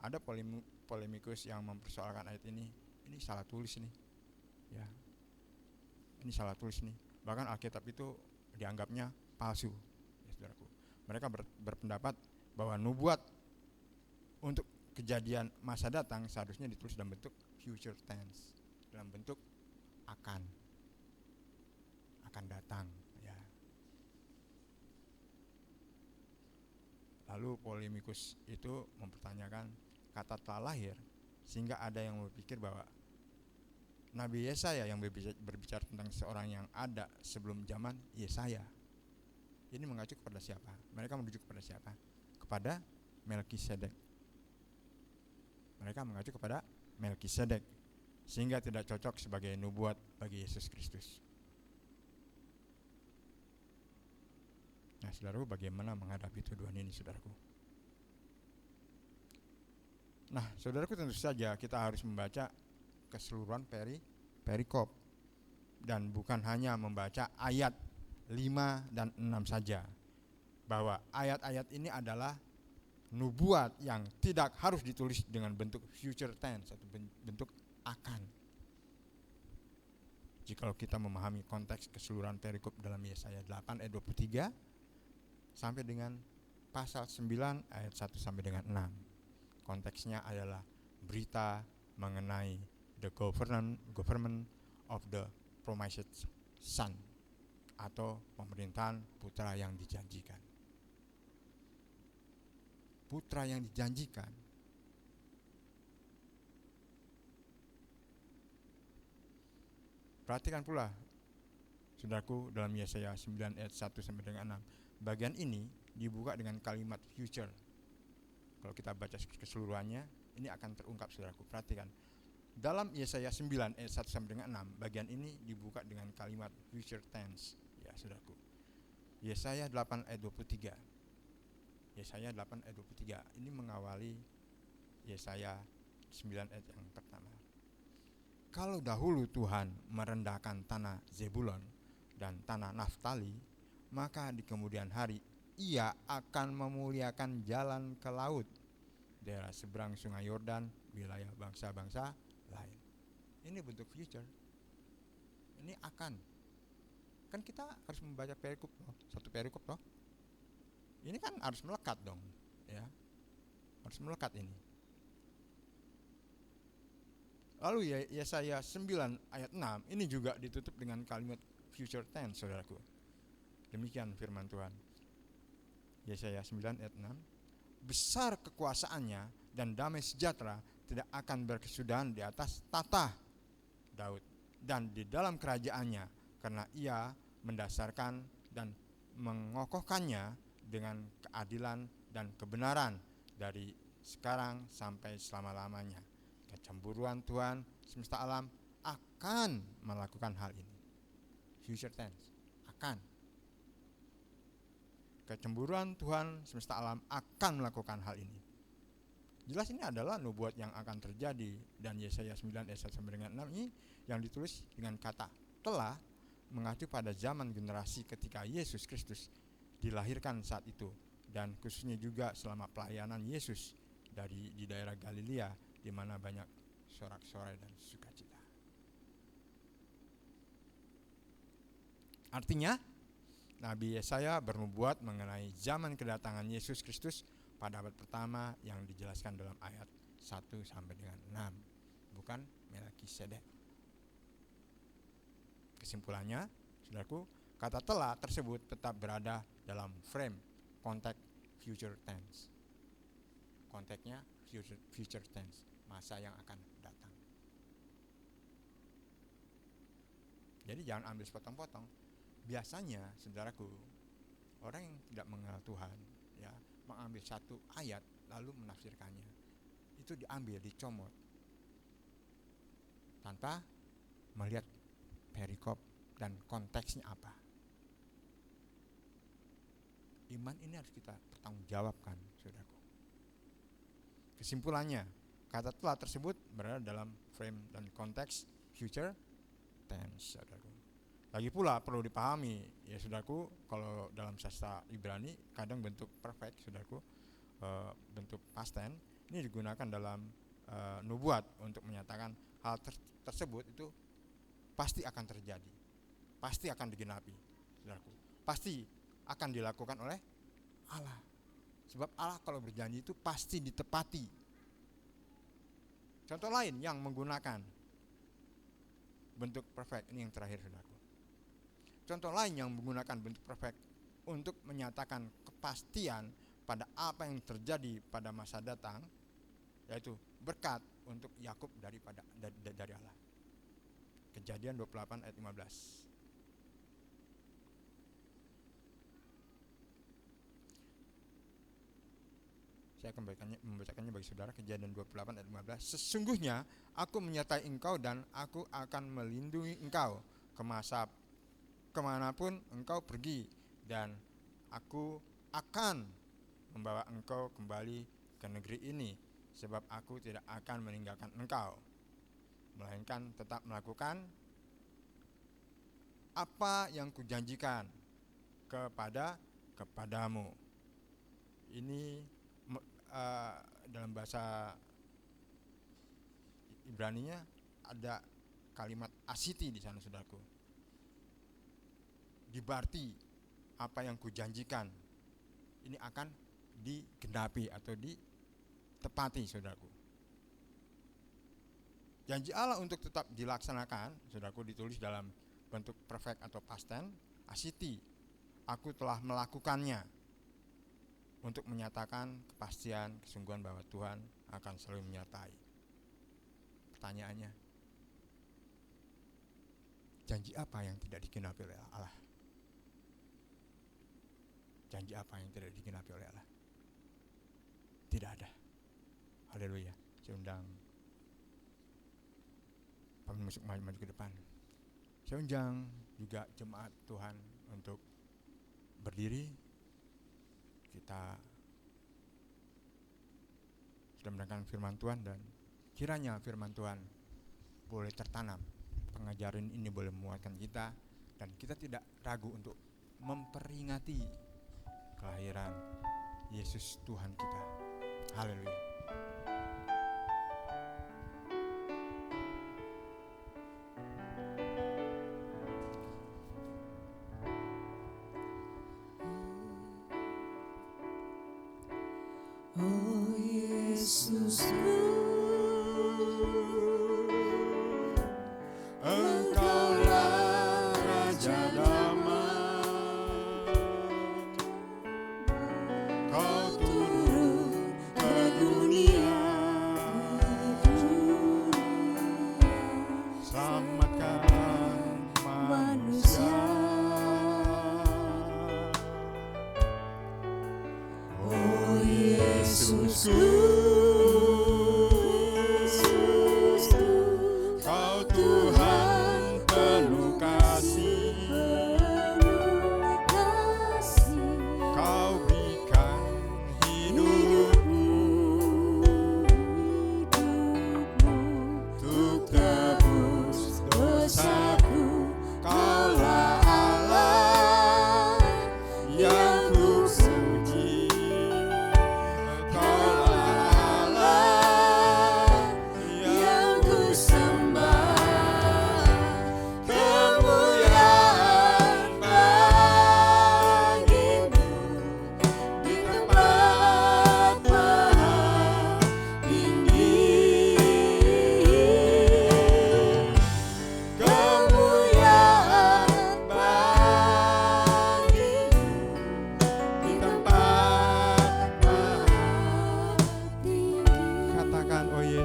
Speaker 6: Ada polemikus yang mempersoalkan ayat ini salah tulis nih, ya. Ini salah tulis nih. Bahkan Alkitab itu dianggapnya palsu, ya saudaraku. Mereka berpendapat bahwa nubuat untuk kejadian masa datang seharusnya ditulis dalam bentuk future tense, dalam bentuk akan datang, ya. Lalu polemikus itu mempertanyakan kata telah lahir, sehingga ada yang berpikir bahwa Nabi Yesaya yang berbicara tentang seorang yang ada sebelum zaman Yesaya. Ini mengacu kepada siapa? Mereka merujuk kepada siapa? Kepada Melkisedek. Mereka mengacu kepada Melkisedek, sehingga tidak cocok sebagai nubuat bagi Yesus Kristus. Nah, saudaraku, bagaimana menghadapi tuduhan ini, saudaraku? Nah, saudaraku, tentu saja kita harus membaca keseluruhan perikop, dan bukan hanya membaca ayat 5 dan 6 saja. Bahwa ayat-ayat ini adalah nubuat yang tidak harus ditulis dengan bentuk future tense atau bentuk akan. Jikalau kita memahami konteks keseluruhan perikop dalam Yesaya 8 ayat 23 sampai dengan pasal 9 ayat 1 sampai dengan 6. Konteksnya adalah berita mengenai the government of the promised son, atau pemerintahan putra yang dijanjikan. Putra yang dijanjikan. Perhatikan pula, saudaraku, dalam Yesaya 9 ayat 1 sampai dengan 6. Bagian ini dibuka dengan kalimat future. Kalau kita baca keseluruhannya, ini akan terungkap, saudaraku. Perhatikan. Dalam Yesaya 9 ayat 1 sampai dengan 6, bagian ini dibuka dengan kalimat future tense, ya saudaraku. Yesaya 8 ayat 23. Yesaya 8 ayat 23 ini mengawali Yesaya 9 ayat yang pertama. Kalau dahulu Tuhan merendahkan tanah Zebulon dan tanah Naftali, maka di kemudian hari Ia akan memuliakan jalan ke laut, daerah seberang sungai Yordan, wilayah bangsa-bangsa lain. Ini bentuk future. Ini akan. Kan kita harus membaca perikop loh, satu perikop loh. Ini kan harus melekat dong, ya. Harus melekat ini. Lalu Yesaya 9 ayat 6 ini juga ditutup dengan kalimat future tense, saudaraku. Demikian firman Tuhan. Yesaya 9 ayat 6. Besar kekuasaannya dan damai sejahtera tidak akan berkesudahan di atas tata Daud dan di dalam kerajaannya, karena ia mendasarkan dan mengokohkannya dengan keadilan dan kebenaran dari sekarang sampai selama-lamanya. Kecemburuan Tuhan semesta alam akan melakukan hal ini. Future tense, akan. Kecemburuan Tuhan semesta alam akan melakukan hal ini. Jelas ini adalah nubuat yang akan terjadi, dan Yesaya 9 ayat 1 sampai dengan 6 ini yang ditulis dengan kata telah, mengacu pada zaman generasi ketika Yesus Kristus dilahirkan saat itu, dan khususnya juga selama pelayanan Yesus di daerah Galilea, di mana banyak sorak-sorai dan sukacita. Artinya, Nabi Yesaya bernubuat mengenai zaman kedatangan Yesus Kristus pada abad pertama yang dijelaskan dalam ayat 1 sampai dengan 6, bukan Melkisedek. Kesimpulannya, saudaraku, kata telah tersebut tetap berada dalam frame konteks future tense. Konteksnya future tense, masa yang akan datang. Jadi jangan ambil sepotong-potong. Biasanya, saudaraku, orang yang tidak mengenal Tuhan, ya, mengambil satu ayat lalu menafsirkannya. Itu diambil, dicomot tanpa melihat perikop dan konteksnya apa. Iman ini harus kita pertanggungjawabkan, saudaraku. Kesimpulannya, kata telah tersebut berada dalam frame dan konteks future tense, saudaraku. Lagi pula perlu dipahami, ya saudaraku, kalau dalam sastra Ibrani kadang bentuk perfect, saudaraku, bentuk past tense ini digunakan dalam nubuat untuk menyatakan hal tersebut itu pasti akan terjadi, pasti akan digenapi, saudaraku, pasti akan dilakukan oleh Allah. Sebab Allah kalau berjanji itu pasti ditepati. Contoh lain yang menggunakan bentuk perfect, ini yang terakhir, saudaraku. Contoh lain yang menggunakan bentuk perfect untuk menyatakan kepastian pada apa yang terjadi pada masa datang, yaitu berkat untuk Yakub dari Allah. Kejadian 28 ayat 15. Saya akan membacakannya bagi saudara. Kejadian 28 ayat 15. Sesungguhnya aku menyertai engkau dan aku akan melindungi engkau kemanapun engkau pergi, dan aku akan membawa engkau kembali ke negeri ini, sebab aku tidak akan meninggalkan engkau, melainkan tetap melakukan apa yang kujanjikan kepadamu. Ini dalam bahasa Ibraninya ada kalimat asiti di sana, saudaraku. Diberarti apa yang kujanjikan ini akan digenapi atau ditepati, saudaraku. Janji Allah untuk tetap dilaksanakan, saudaraku, ditulis dalam bentuk perfect atau past tense, asiti. Aku telah melakukannya, untuk menyatakan kepastian, kesungguhan bahwa Tuhan akan selalu menyertai. Pertanyaannya, janji apa yang tidak digenapi oleh Allah? Janji apa yang tidak digenapi oleh Allah? Tidak ada. Haleluya. Saya undang pemusik maju ke depan. Saya undang juga jemaat Tuhan untuk berdiri. Kita sudah mendengarkan firman Tuhan, dan kiranya firman Tuhan boleh tertanam. Pengajaran ini boleh menguatkan kita, dan kita tidak ragu untuk memperingati kelahiran Yesus Tuhan kita. Haleluya.
Speaker 7: Oh Yesusku, Engkaulah Raja damai. Kau turun ke dunia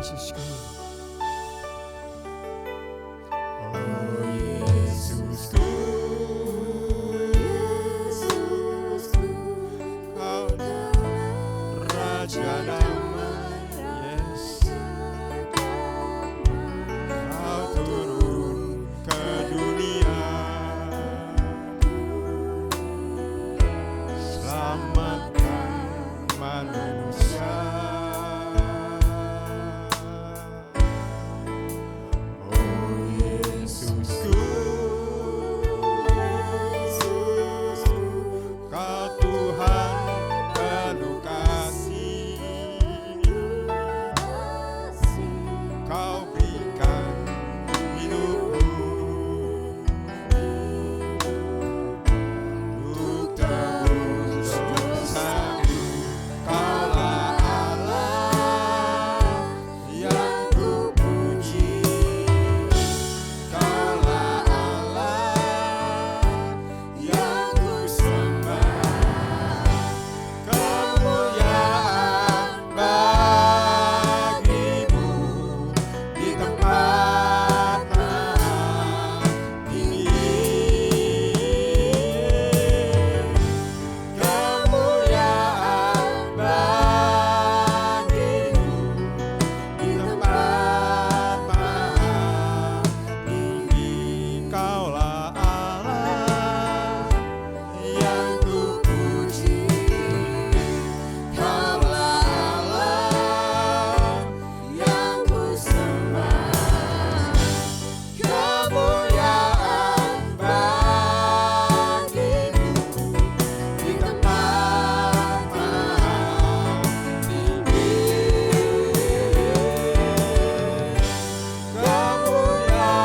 Speaker 6: Yesusku. Oh Yesusku, Kau Raja damai, yes. Kau turun ke dunia, selamatkan manusia. Oh Yesusku, Kau Tuhan penuh kasih, Kau berikan hidupmu untuk tebus dosaku. Kaulah Allah yang kupuji, Kaulah Allah yang kusembah. Kemuliaan bagimu di tempat maha tinggi. Kemuliaan bagimu di tempat maha tinggi. Kaulah Allah yang kupuji, Kaulah Allah yang kusembah. Kemuliaan bagimu di tempat maha tinggi. Kemuliaan bagimu di tempat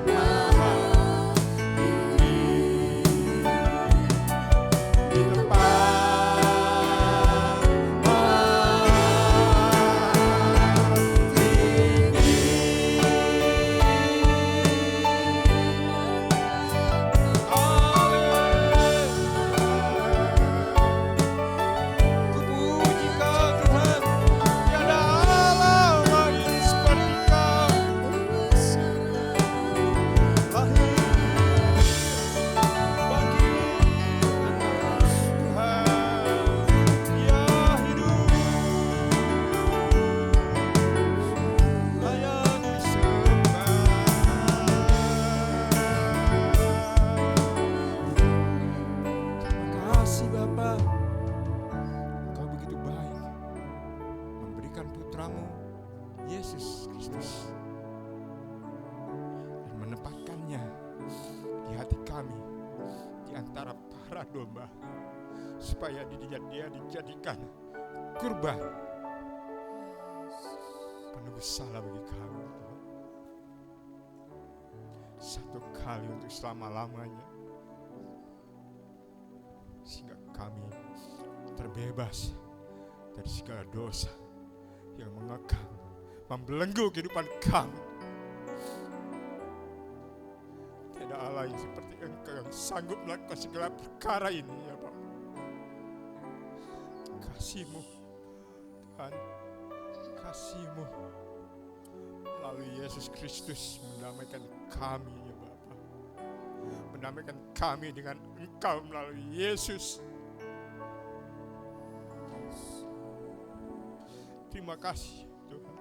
Speaker 6: maha tinggi. Kemuliaan Bapa, Kau begitu baik memberikan putramu Yesus Kristus dan menempatkannya di hati kami di antara para domba, supaya dia dijadikan kurban penebus salah bagi kami, Tuhan. Satu kali untuk selama-lamanya, sehingga kami terbebas dari segala dosa yang mengekang, membelenggu kehidupan kami. Tidak Allah yang seperti Engkau yang sanggup melakukan segala perkara ini, ya Bapa. Kasih-Mu, Tuhan, kasih-Mu melalui Yesus Kristus mendamaikan kami, ya Bapa. Mendamaikan kami dengan Engkau melalui Yesus. Terima kasih Tuhan.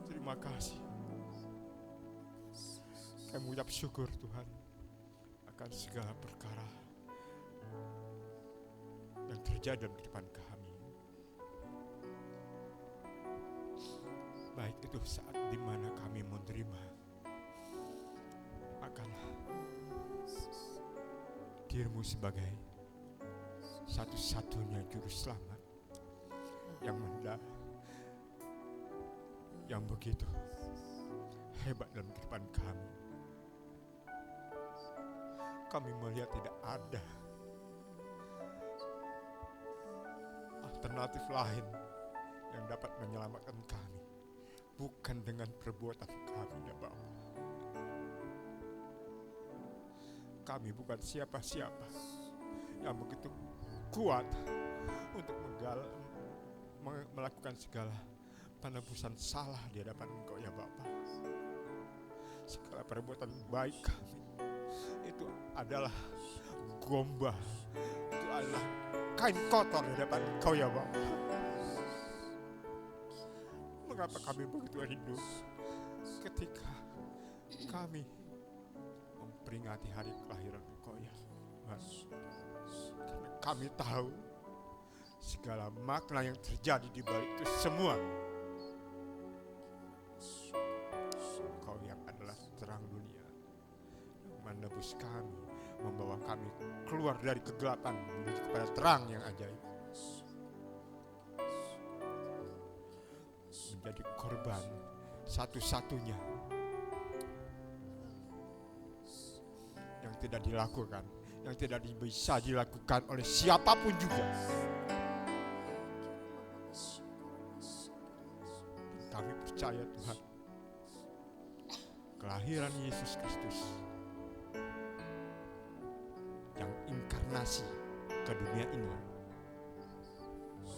Speaker 6: Terima kasih. Kami mengucap syukur Tuhan akan segala perkara yang terjadi dalam kehidupan kami. Baik itu saat di mana kami menerima Dirimu sebagai satu-satunya juru selamat yang begitu hebat dalam kehidupan kami. Kami melihat tidak ada alternatif lain yang dapat menyelamatkan kami, bukan dengan perbuatan kami ya Bapa. Kami bukan siapa-siapa yang begitu kuat untuk melakukan segala penebusan salah di hadapan Engkau ya Bapa. Segala perbuatan baik kami itu adalah gombah, itu adalah kain kotor di hadapan Engkau ya Bapa. Mengapa kami begitu rindu ketika kami memperingati hari kelahiran Engkau ya Tuhan? Karena kami tahu segala makna yang terjadi di balik itu semua. Engkau yang adalah terang dunia, yang menebus kami, membawa kami keluar dari kegelapan menuju kepada terang yang ajaib. Menjadi korban satu-satunya yang tidak dilakukan, yang tidak bisa dilakukan oleh siapapun juga. Dan kami percaya Tuhan, kelahiran Yesus Kristus yang inkarnasi ke dunia ini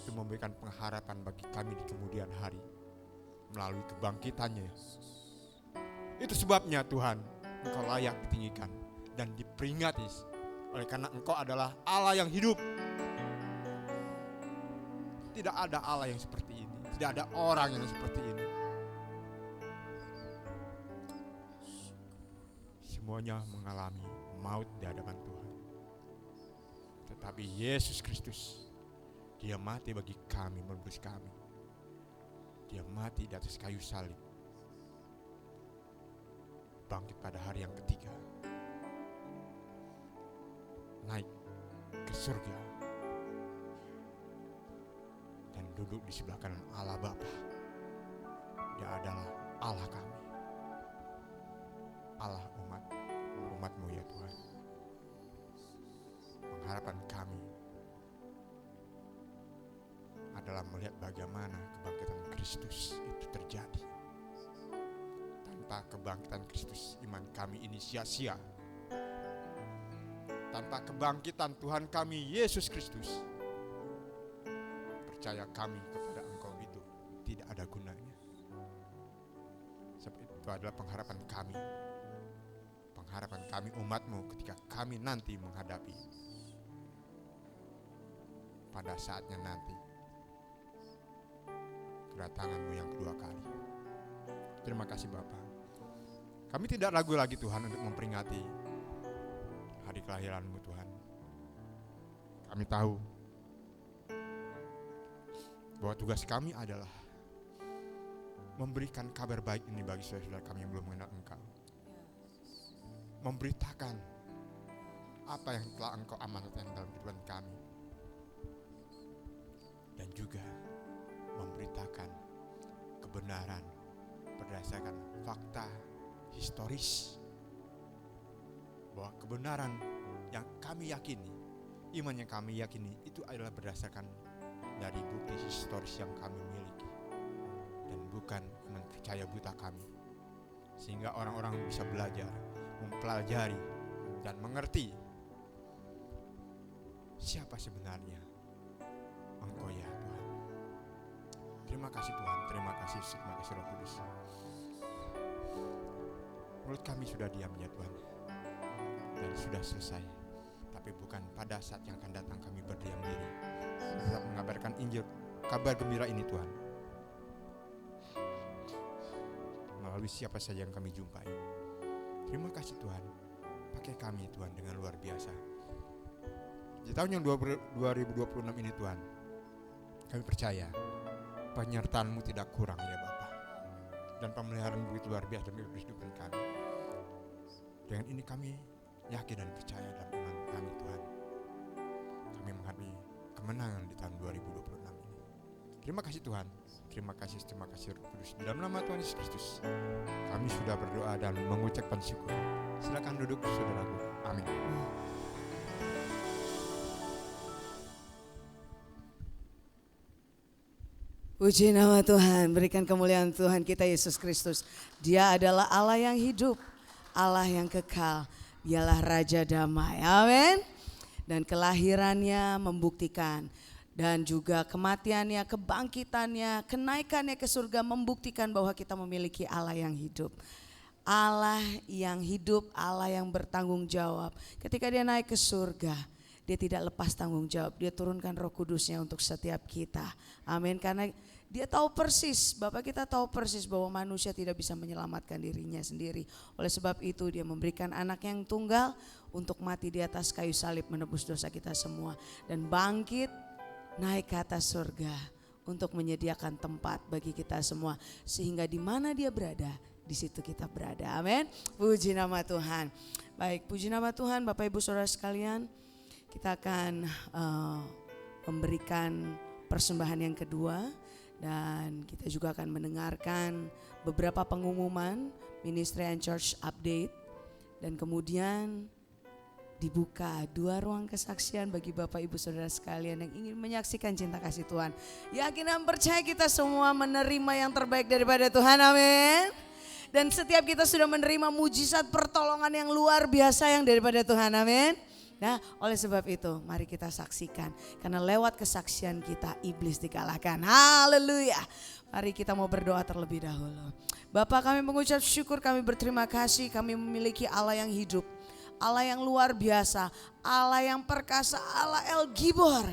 Speaker 6: itu memberikan pengharapan bagi kami di kemudian hari melalui kebangkitannya. Itu sebabnya Tuhan, Engkau layak ditinggikan dan diperingati oleh karena Engkau adalah Allah yang hidup. Tidak ada Allah yang seperti ini, tidak ada orang yang seperti ini. Semuanya mengalami maut di hadapan Tuhan. Tetapi Yesus Kristus, Dia mati bagi kami, menebus kami. Dia mati di atas kayu salib, bangkit pada hari yang ketiga, naik ke surga, dan duduk di sebelah kanan Allah Bapa. Dia adalah Allah kami, Allah umat-Mu ya Tuhan. Pengharapan kami adalah melihat bagaimana kebangkitan Kristus itu terjadi. Tanpa kebangkitan Kristus, iman kami ini sia-sia. Tanpa kebangkitan Tuhan kami Yesus Kristus, percaya kami kepada Engkau itu tidak ada gunanya. Sebab itu adalah pengharapan kami umat-Mu ketika kami nanti menghadapi pada saatnya nanti kedatangan-Mu yang kedua kali. Terima kasih Bapa. Kami tidak ragu lagi Tuhan untuk memperingati hari kelahiran-Mu Tuhan. Kami tahu bahwa tugas kami adalah memberikan kabar baik ini bagi saudara-saudara kami yang belum mengenal Engkau. Memberitakan apa yang telah Engkau amanatkan dalam kehidupan kami. Dan juga memberitakan kebenaran berdasarkan fakta historis, bahwa kebenaran yang kami yakini, iman yang kami yakini itu adalah berdasarkan dari bukti historis yang kami miliki dan bukan iman percaya buta kami, sehingga orang-orang bisa belajar, mempelajari dan mengerti siapa sebenarnya Engkau ya Tuhan. Terima kasih Tuhan, terima kasih Roh Kudus. Mulut kami sudah diam ya Tuhan, dan sudah selesai. Tapi bukan pada saat yang akan datang kami berdiam diri, tetap mengabarkan Injil, kabar gembira ini Tuhan, melalui siapa saja yang kami jumpai. Terima kasih Tuhan, pakai kami Tuhan dengan luar biasa. Di tahun yang 2026 ini Tuhan, kami percaya penyertaan-Mu tidak kurang ya Bapa, dan pemeliharaan begitu luar biasa dalam kehidupan kami. Dengan ini kami yakin dan percaya dalam iman kami Tuhan. Kami menghadapi kemenangan di tahun 2026 ini. Terima kasih Tuhan. Terima kasih Roh Kudus. Di dalam nama Tuhan Yesus Kristus kami sudah berdoa dan mengucapkan syukur. Silakan duduk saudaraku. Amin.
Speaker 7: Puji nama Tuhan, berikan kemuliaan Tuhan kita Yesus Kristus. Dia adalah Allah yang hidup, Allah yang kekal. Dialah Raja Damai, amin. Dan kelahirannya membuktikan, dan juga kematiannya, kebangkitannya, kenaikannya ke surga membuktikan bahwa kita memiliki Allah yang hidup. Allah yang hidup, Allah yang bertanggung jawab. Ketika dia naik ke surga, dia tidak lepas tanggung jawab. Dia turunkan Roh Kudusnya untuk setiap kita. Amin. Karena dia tahu persis, Bapak kita tahu persis bahwa manusia tidak bisa menyelamatkan dirinya sendiri. Oleh sebab itu dia memberikan anak yang tunggal untuk mati di atas kayu salib menebus dosa kita semua. Dan bangkit naik ke atas surga untuk menyediakan tempat bagi kita semua. Sehingga di mana dia berada, di situ kita berada. Amin. Puji nama Tuhan. Baik, puji nama Tuhan Bapak Ibu Saudara sekalian. Kita akan memberikan persembahan yang kedua. Dan kita juga akan mendengarkan beberapa pengumuman Ministry and Church Update. Dan kemudian dibuka 2 ruang kesaksian bagi Bapak Ibu Saudara sekalian yang ingin menyaksikan cinta kasih Tuhan. Yakin dan percaya kita semua menerima yang terbaik daripada Tuhan, amin. Dan setiap kita sudah menerima mujizat pertolongan yang luar biasa yang daripada Tuhan, amin. Nah, oleh sebab itu mari kita saksikan, karena lewat kesaksian kita iblis dikalahkan. Haleluya. Mari kita mau berdoa terlebih dahulu. Bapa, kami mengucap syukur, kami berterima kasih, kami memiliki Allah yang hidup, Allah yang luar biasa, Allah yang perkasa, Allah El Gibor.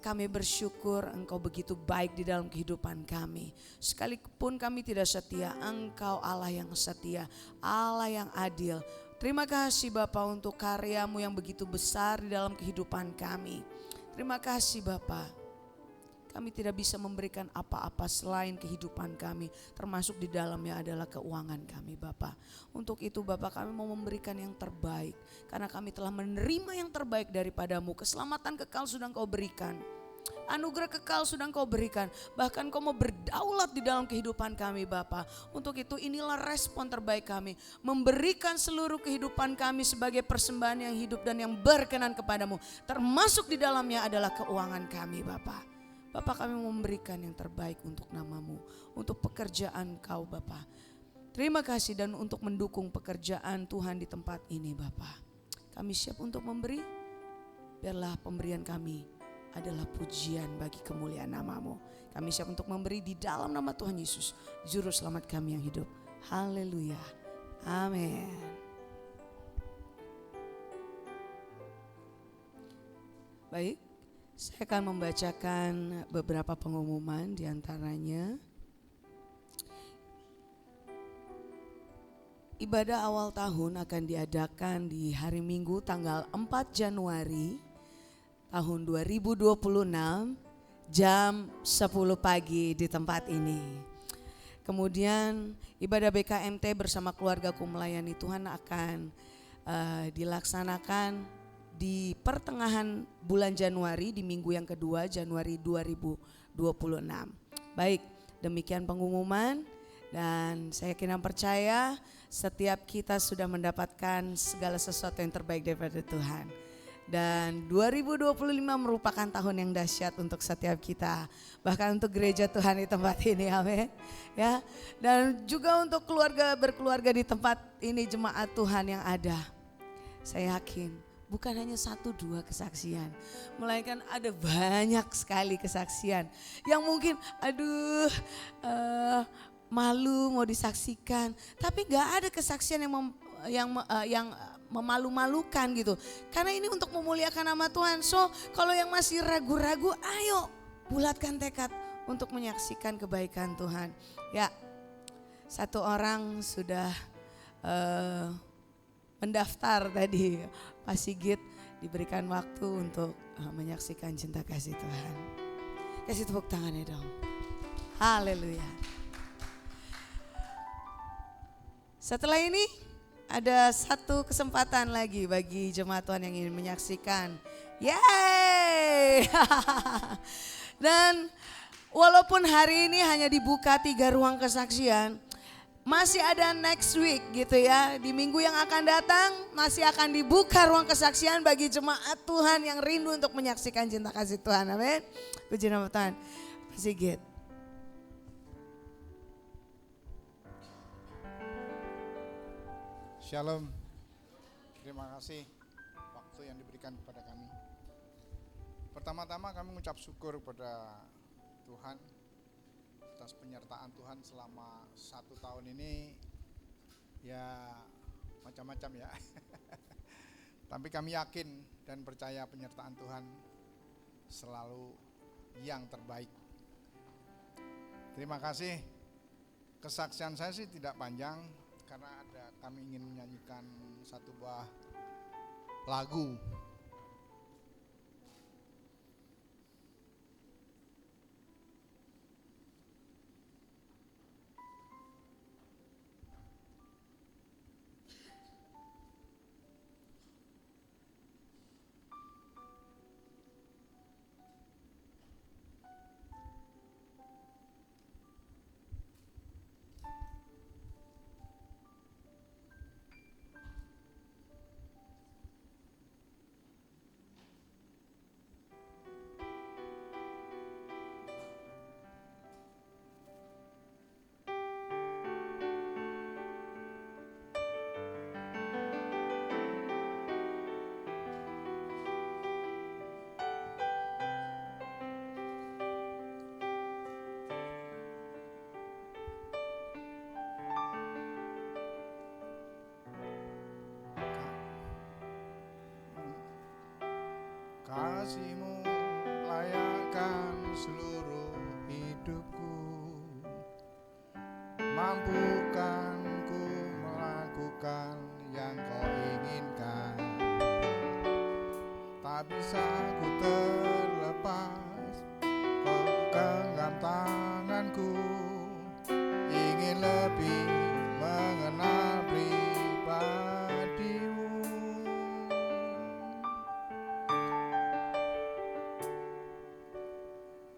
Speaker 7: Kami bersyukur Engkau begitu baik di dalam kehidupan kami. Sekalipun kami tidak setia, Engkau Allah yang setia, Allah yang adil. Terima kasih Bapa untuk karya-Mu yang begitu besar di dalam kehidupan kami. Terima kasih Bapa. Kami tidak bisa memberikan apa-apa selain kehidupan kami, termasuk di dalamnya adalah keuangan kami Bapa. Untuk itu Bapa, kami mau memberikan yang terbaik, karena kami telah menerima yang terbaik daripada-Mu. Keselamatan kekal sudah Engkau berikan. Anugerah kekal sudah Engkau berikan. Bahkan Engkau mau berdaulat di dalam kehidupan kami Bapa. Untuk itu inilah respon terbaik kami. Memberikan seluruh kehidupan kami sebagai persembahan yang hidup dan yang berkenan kepadamu. Termasuk di dalamnya adalah keuangan kami Bapa. Bapa, kami mau memberikan yang terbaik untuk nama-Mu. Untuk pekerjaan Kau Bapa. Terima kasih dan untuk mendukung pekerjaan Tuhan di tempat ini Bapa. Kami siap untuk memberi. Biarlah pemberian kami adalah pujian bagi kemuliaan nama-Mu. Kami siap untuk memberi di dalam nama Tuhan Yesus, Juru Selamat kami yang hidup. Haleluya. Amin. Baik, saya akan membacakan beberapa pengumuman, diantaranya ibadah awal tahun akan diadakan di hari Minggu tanggal 4 Januari tahun 2026 jam 10 pagi di tempat ini. Kemudian ibadah BKMT bersama keluargaku melayani Tuhan akan dilaksanakan di pertengahan bulan Januari, di minggu yang kedua Januari 2026. Baik, demikian pengumuman, dan saya yakin dan percaya setiap kita sudah mendapatkan segala sesuatu yang terbaik daripada Tuhan. Dan 2025 merupakan tahun yang dahsyat untuk setiap kita, bahkan untuk gereja Tuhan di tempat ini, amin. Ya, dan juga untuk berkeluarga di tempat ini, jemaat Tuhan yang ada. Saya yakin bukan hanya 1-2 kesaksian, melainkan ada banyak sekali kesaksian yang mungkin malu mau disaksikan, tapi nggak ada kesaksian yang memalu-malukan gitu. Karena ini untuk memuliakan nama Tuhan. So kalau yang masih ragu-ragu, ayo bulatkan tekad untuk menyaksikan kebaikan Tuhan. Ya, 1 orang sudah mendaftar tadi, Pak Sigit diberikan waktu untuk menyaksikan cinta kasih Tuhan. Kasih tepuk tangannya dong. Haleluya. Setelah ini ada satu kesempatan lagi bagi jemaat Tuhan yang ingin menyaksikan. Yeay! Dan walaupun hari ini hanya dibuka 3 ruang kesaksian, masih ada next week gitu ya. Di minggu yang akan datang masih akan dibuka ruang kesaksian bagi jemaat Tuhan yang rindu untuk menyaksikan cinta kasih Tuhan. Amin. Puji nama Tuhan. Pak Sigit.
Speaker 8: Shalom. Terima kasih waktu yang diberikan kepada kami. Pertama-tama kami mengucap syukur kepada Tuhan atas penyertaan Tuhan selama 1 tahun ini, ya macam-macam ya. Tapi kami yakin dan percaya penyertaan Tuhan selalu yang terbaik. Terima kasih. Kesaksian saya sih tidak panjang karena kami ingin menyanyikan satu buah lagu. Kasih-Mu layakkan seluruh hidupku, mampukan ku melakukan yang Kau inginkan. Tak bisa ku terlepas, Kau genggam tanganku, ingin lebih mengenal pribadi-Mu.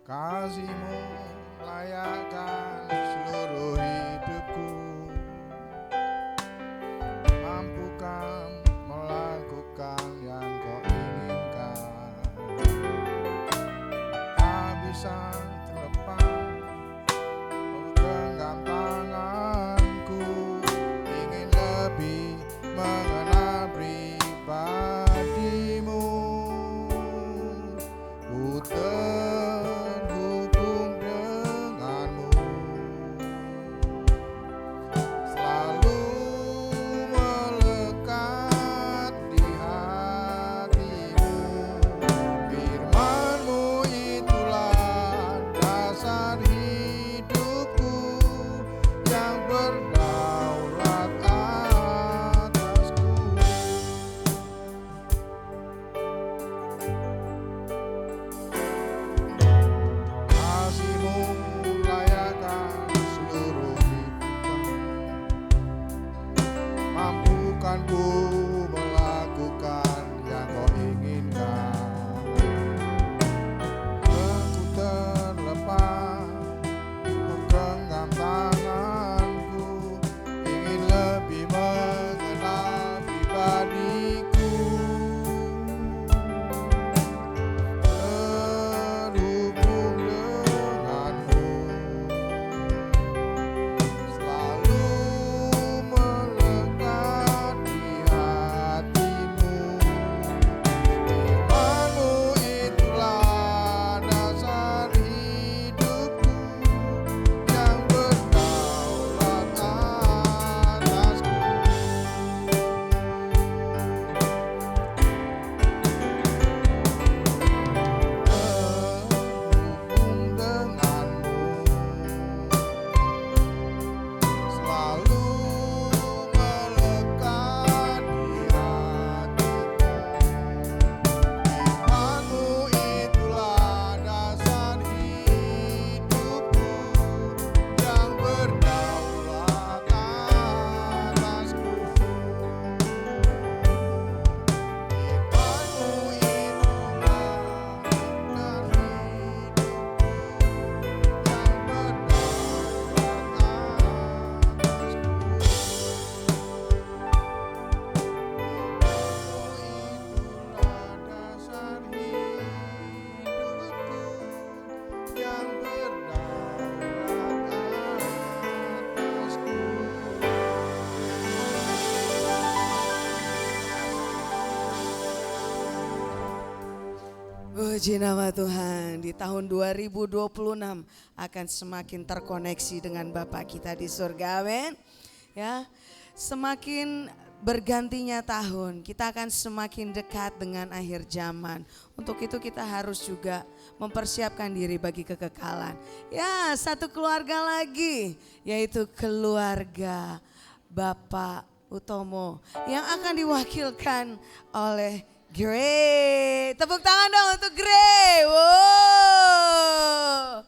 Speaker 8: Kasih-Mu layakkan seluruh hidupku, mampukan melakukan yang Kau inginkan. Tak bisa terlepas, Kau genggam tanganku, ingin lebih mengenal pribadi-Mu. Ku terhubung denganmu, selalu melekat di hatimu. Firman-Mu itulah dasar hidupku yang berdaulat atasku. Kasih-Mu layakkan seluruh hidupku, mampukan ku melakukan yang Kau inginkan. Aku terlepas, Ku genggam tanganku, ingin lebih mengenal pribadi-Ku. Terhubung denganmu, selalu melekat di hatimu.
Speaker 7: Puji nama Tuhan, di tahun 2026 akan semakin terkoneksi dengan Bapa kita di surga, amin. Ya, semakin bergantinya tahun, kita akan semakin dekat dengan akhir zaman. Untuk itu kita harus juga mempersiapkan diri bagi kekekalan. Ya, satu keluarga lagi, yaitu keluarga Bapak Utomo yang akan diwakilkan oleh Gray. Tepuk tangan dong untuk Gray. Wow.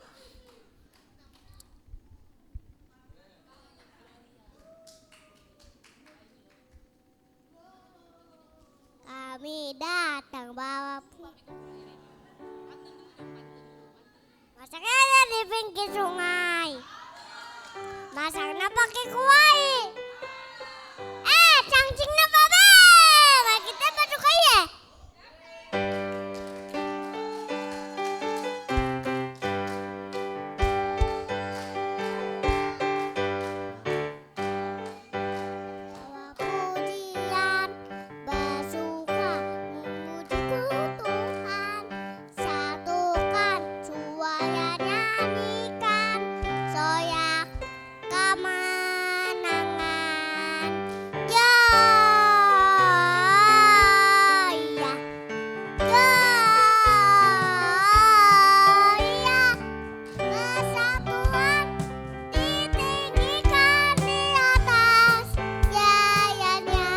Speaker 9: Kami datang bawa masaknya di pinggir sungai. Masaknya pakai kuai. Cangcingnya baba. Kita baju kaya. Bawa pujian, bersuka, memuji Tuhan, satukan suara nyanyikan, soyak kemenangan. Kesatuan ditinggikan di atas jayanya.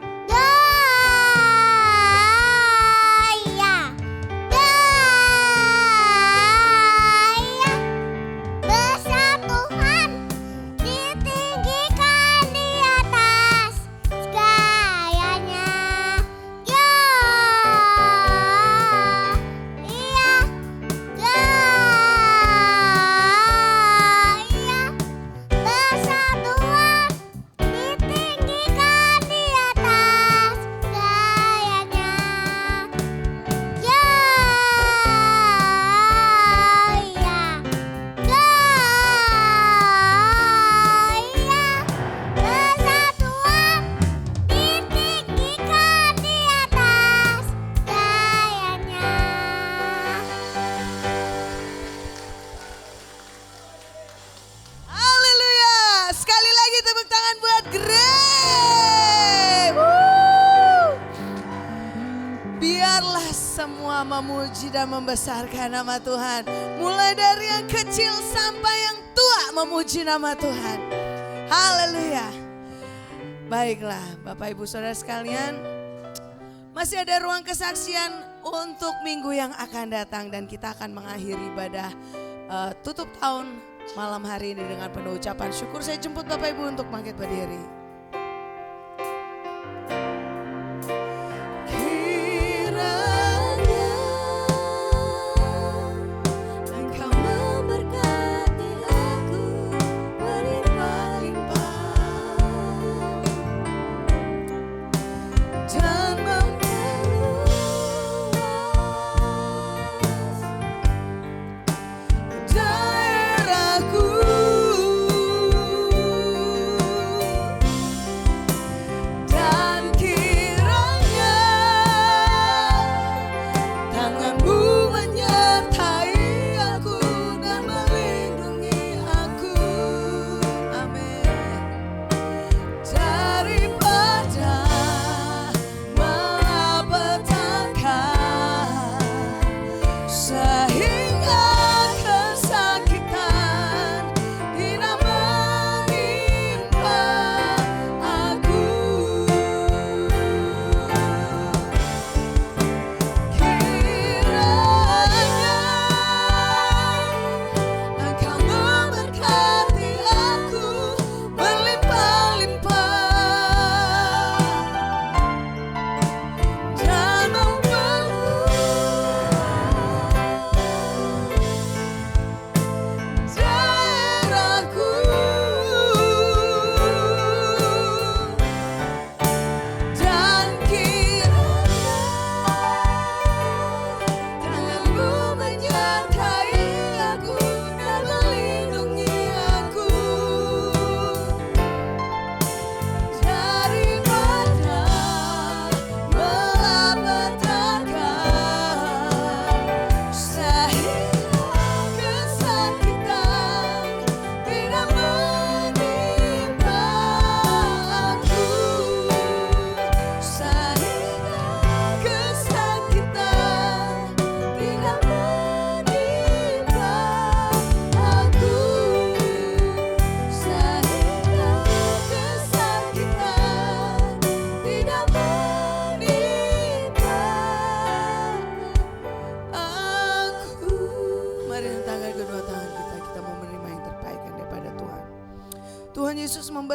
Speaker 9: Persatuan ditinggikan di atas segalanya. Persatuan ditinggikan di atas segalanya. Persatuan ditinggikan di atas segalanya.
Speaker 7: Haleluya. Sekali lagi tepuk tangan buat Gray. Woo. Biarlah semua memuji dan membesarkan nama Tuhan. Mulai dari yang kecil sampai yang tua memuji nama Tuhan. Haleluya. Baiklah Bapak Ibu Saudara sekalian. Masih ada ruang kesaksian untuk minggu yang akan datang. Dan kita akan mengakhiri ibadah tutup tahun malam hari ini dengan penuh ucapan syukur. Saya jemput Bapak Ibu untuk bangkit berdiri. Kiranya Engkau memberkati aku berlimpah-limpah dan memperluas daerahku.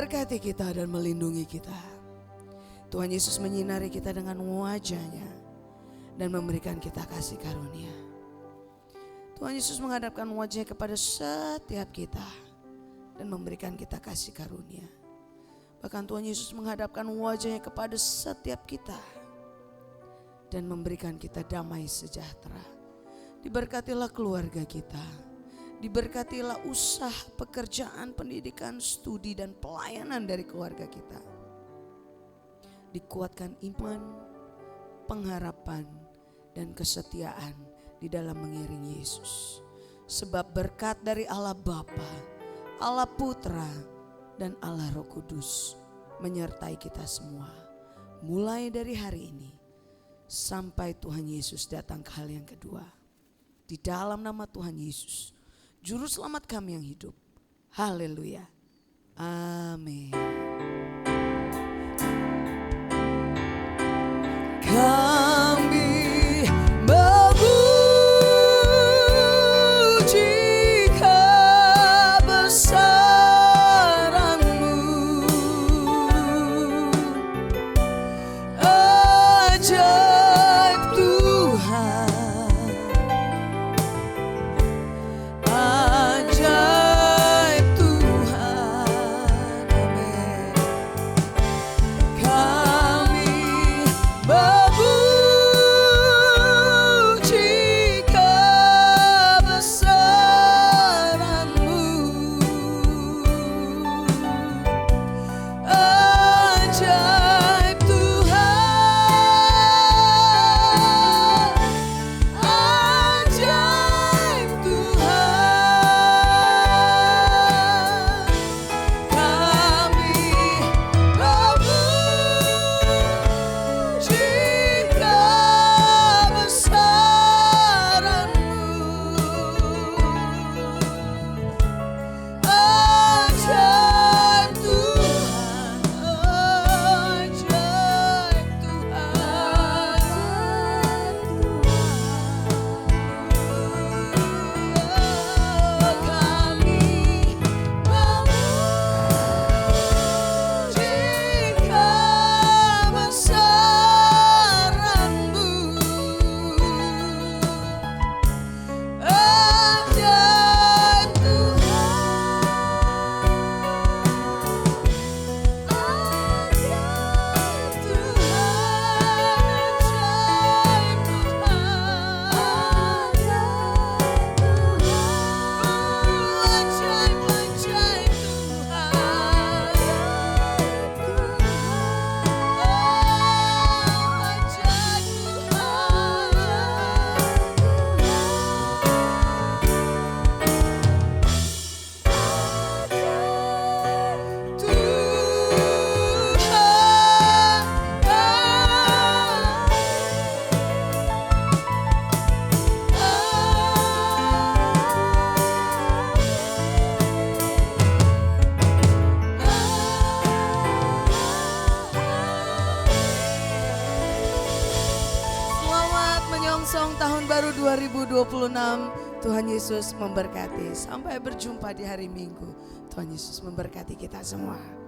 Speaker 7: memberkati kita dan melindungi kita. Tuhan Yesus menyinari kita dengan wajah-Nya dan memberikan kita kasih karunia. Tuhan Yesus menghadapkan wajah kepada setiap kita dan memberikan kita kasih karunia. Bahkan Tuhan Yesus menghadapkan wajah-Nya kepada setiap kita dan memberikan kita damai sejahtera. Diberkatilah keluarga kita, diberkatilah usaha, pekerjaan, pendidikan, studi dan pelayanan dari keluarga kita. Dikuatkan iman, pengharapan dan kesetiaan di dalam mengiring Yesus. Sebab berkat dari Allah Bapa, Allah Putra dan Allah Roh Kudus menyertai kita semua. Mulai dari hari ini sampai Tuhan Yesus datang ke hal yang kedua. Di dalam nama Tuhan Yesus, Juru Selamat kami yang hidup. Haleluya. Amin. Kami memuji kebesaran-Mu, ajaib Tuhan, ajaib Tuhan, amin. Kami memuji kebesaran-Mu, ajaib Tuhan, ajaib Tuhan. Kami memuji kebesaran-Mu, ajaib Tuhan, ajaib Tuhan. Kami memuji kebesaran-Mu, ajaib Selamat menyongsong tahun baru 2026. Tuhan Yesus memberkati. Sampai berjumpa di hari Minggu. Tuhan Yesus memberkati kita semua.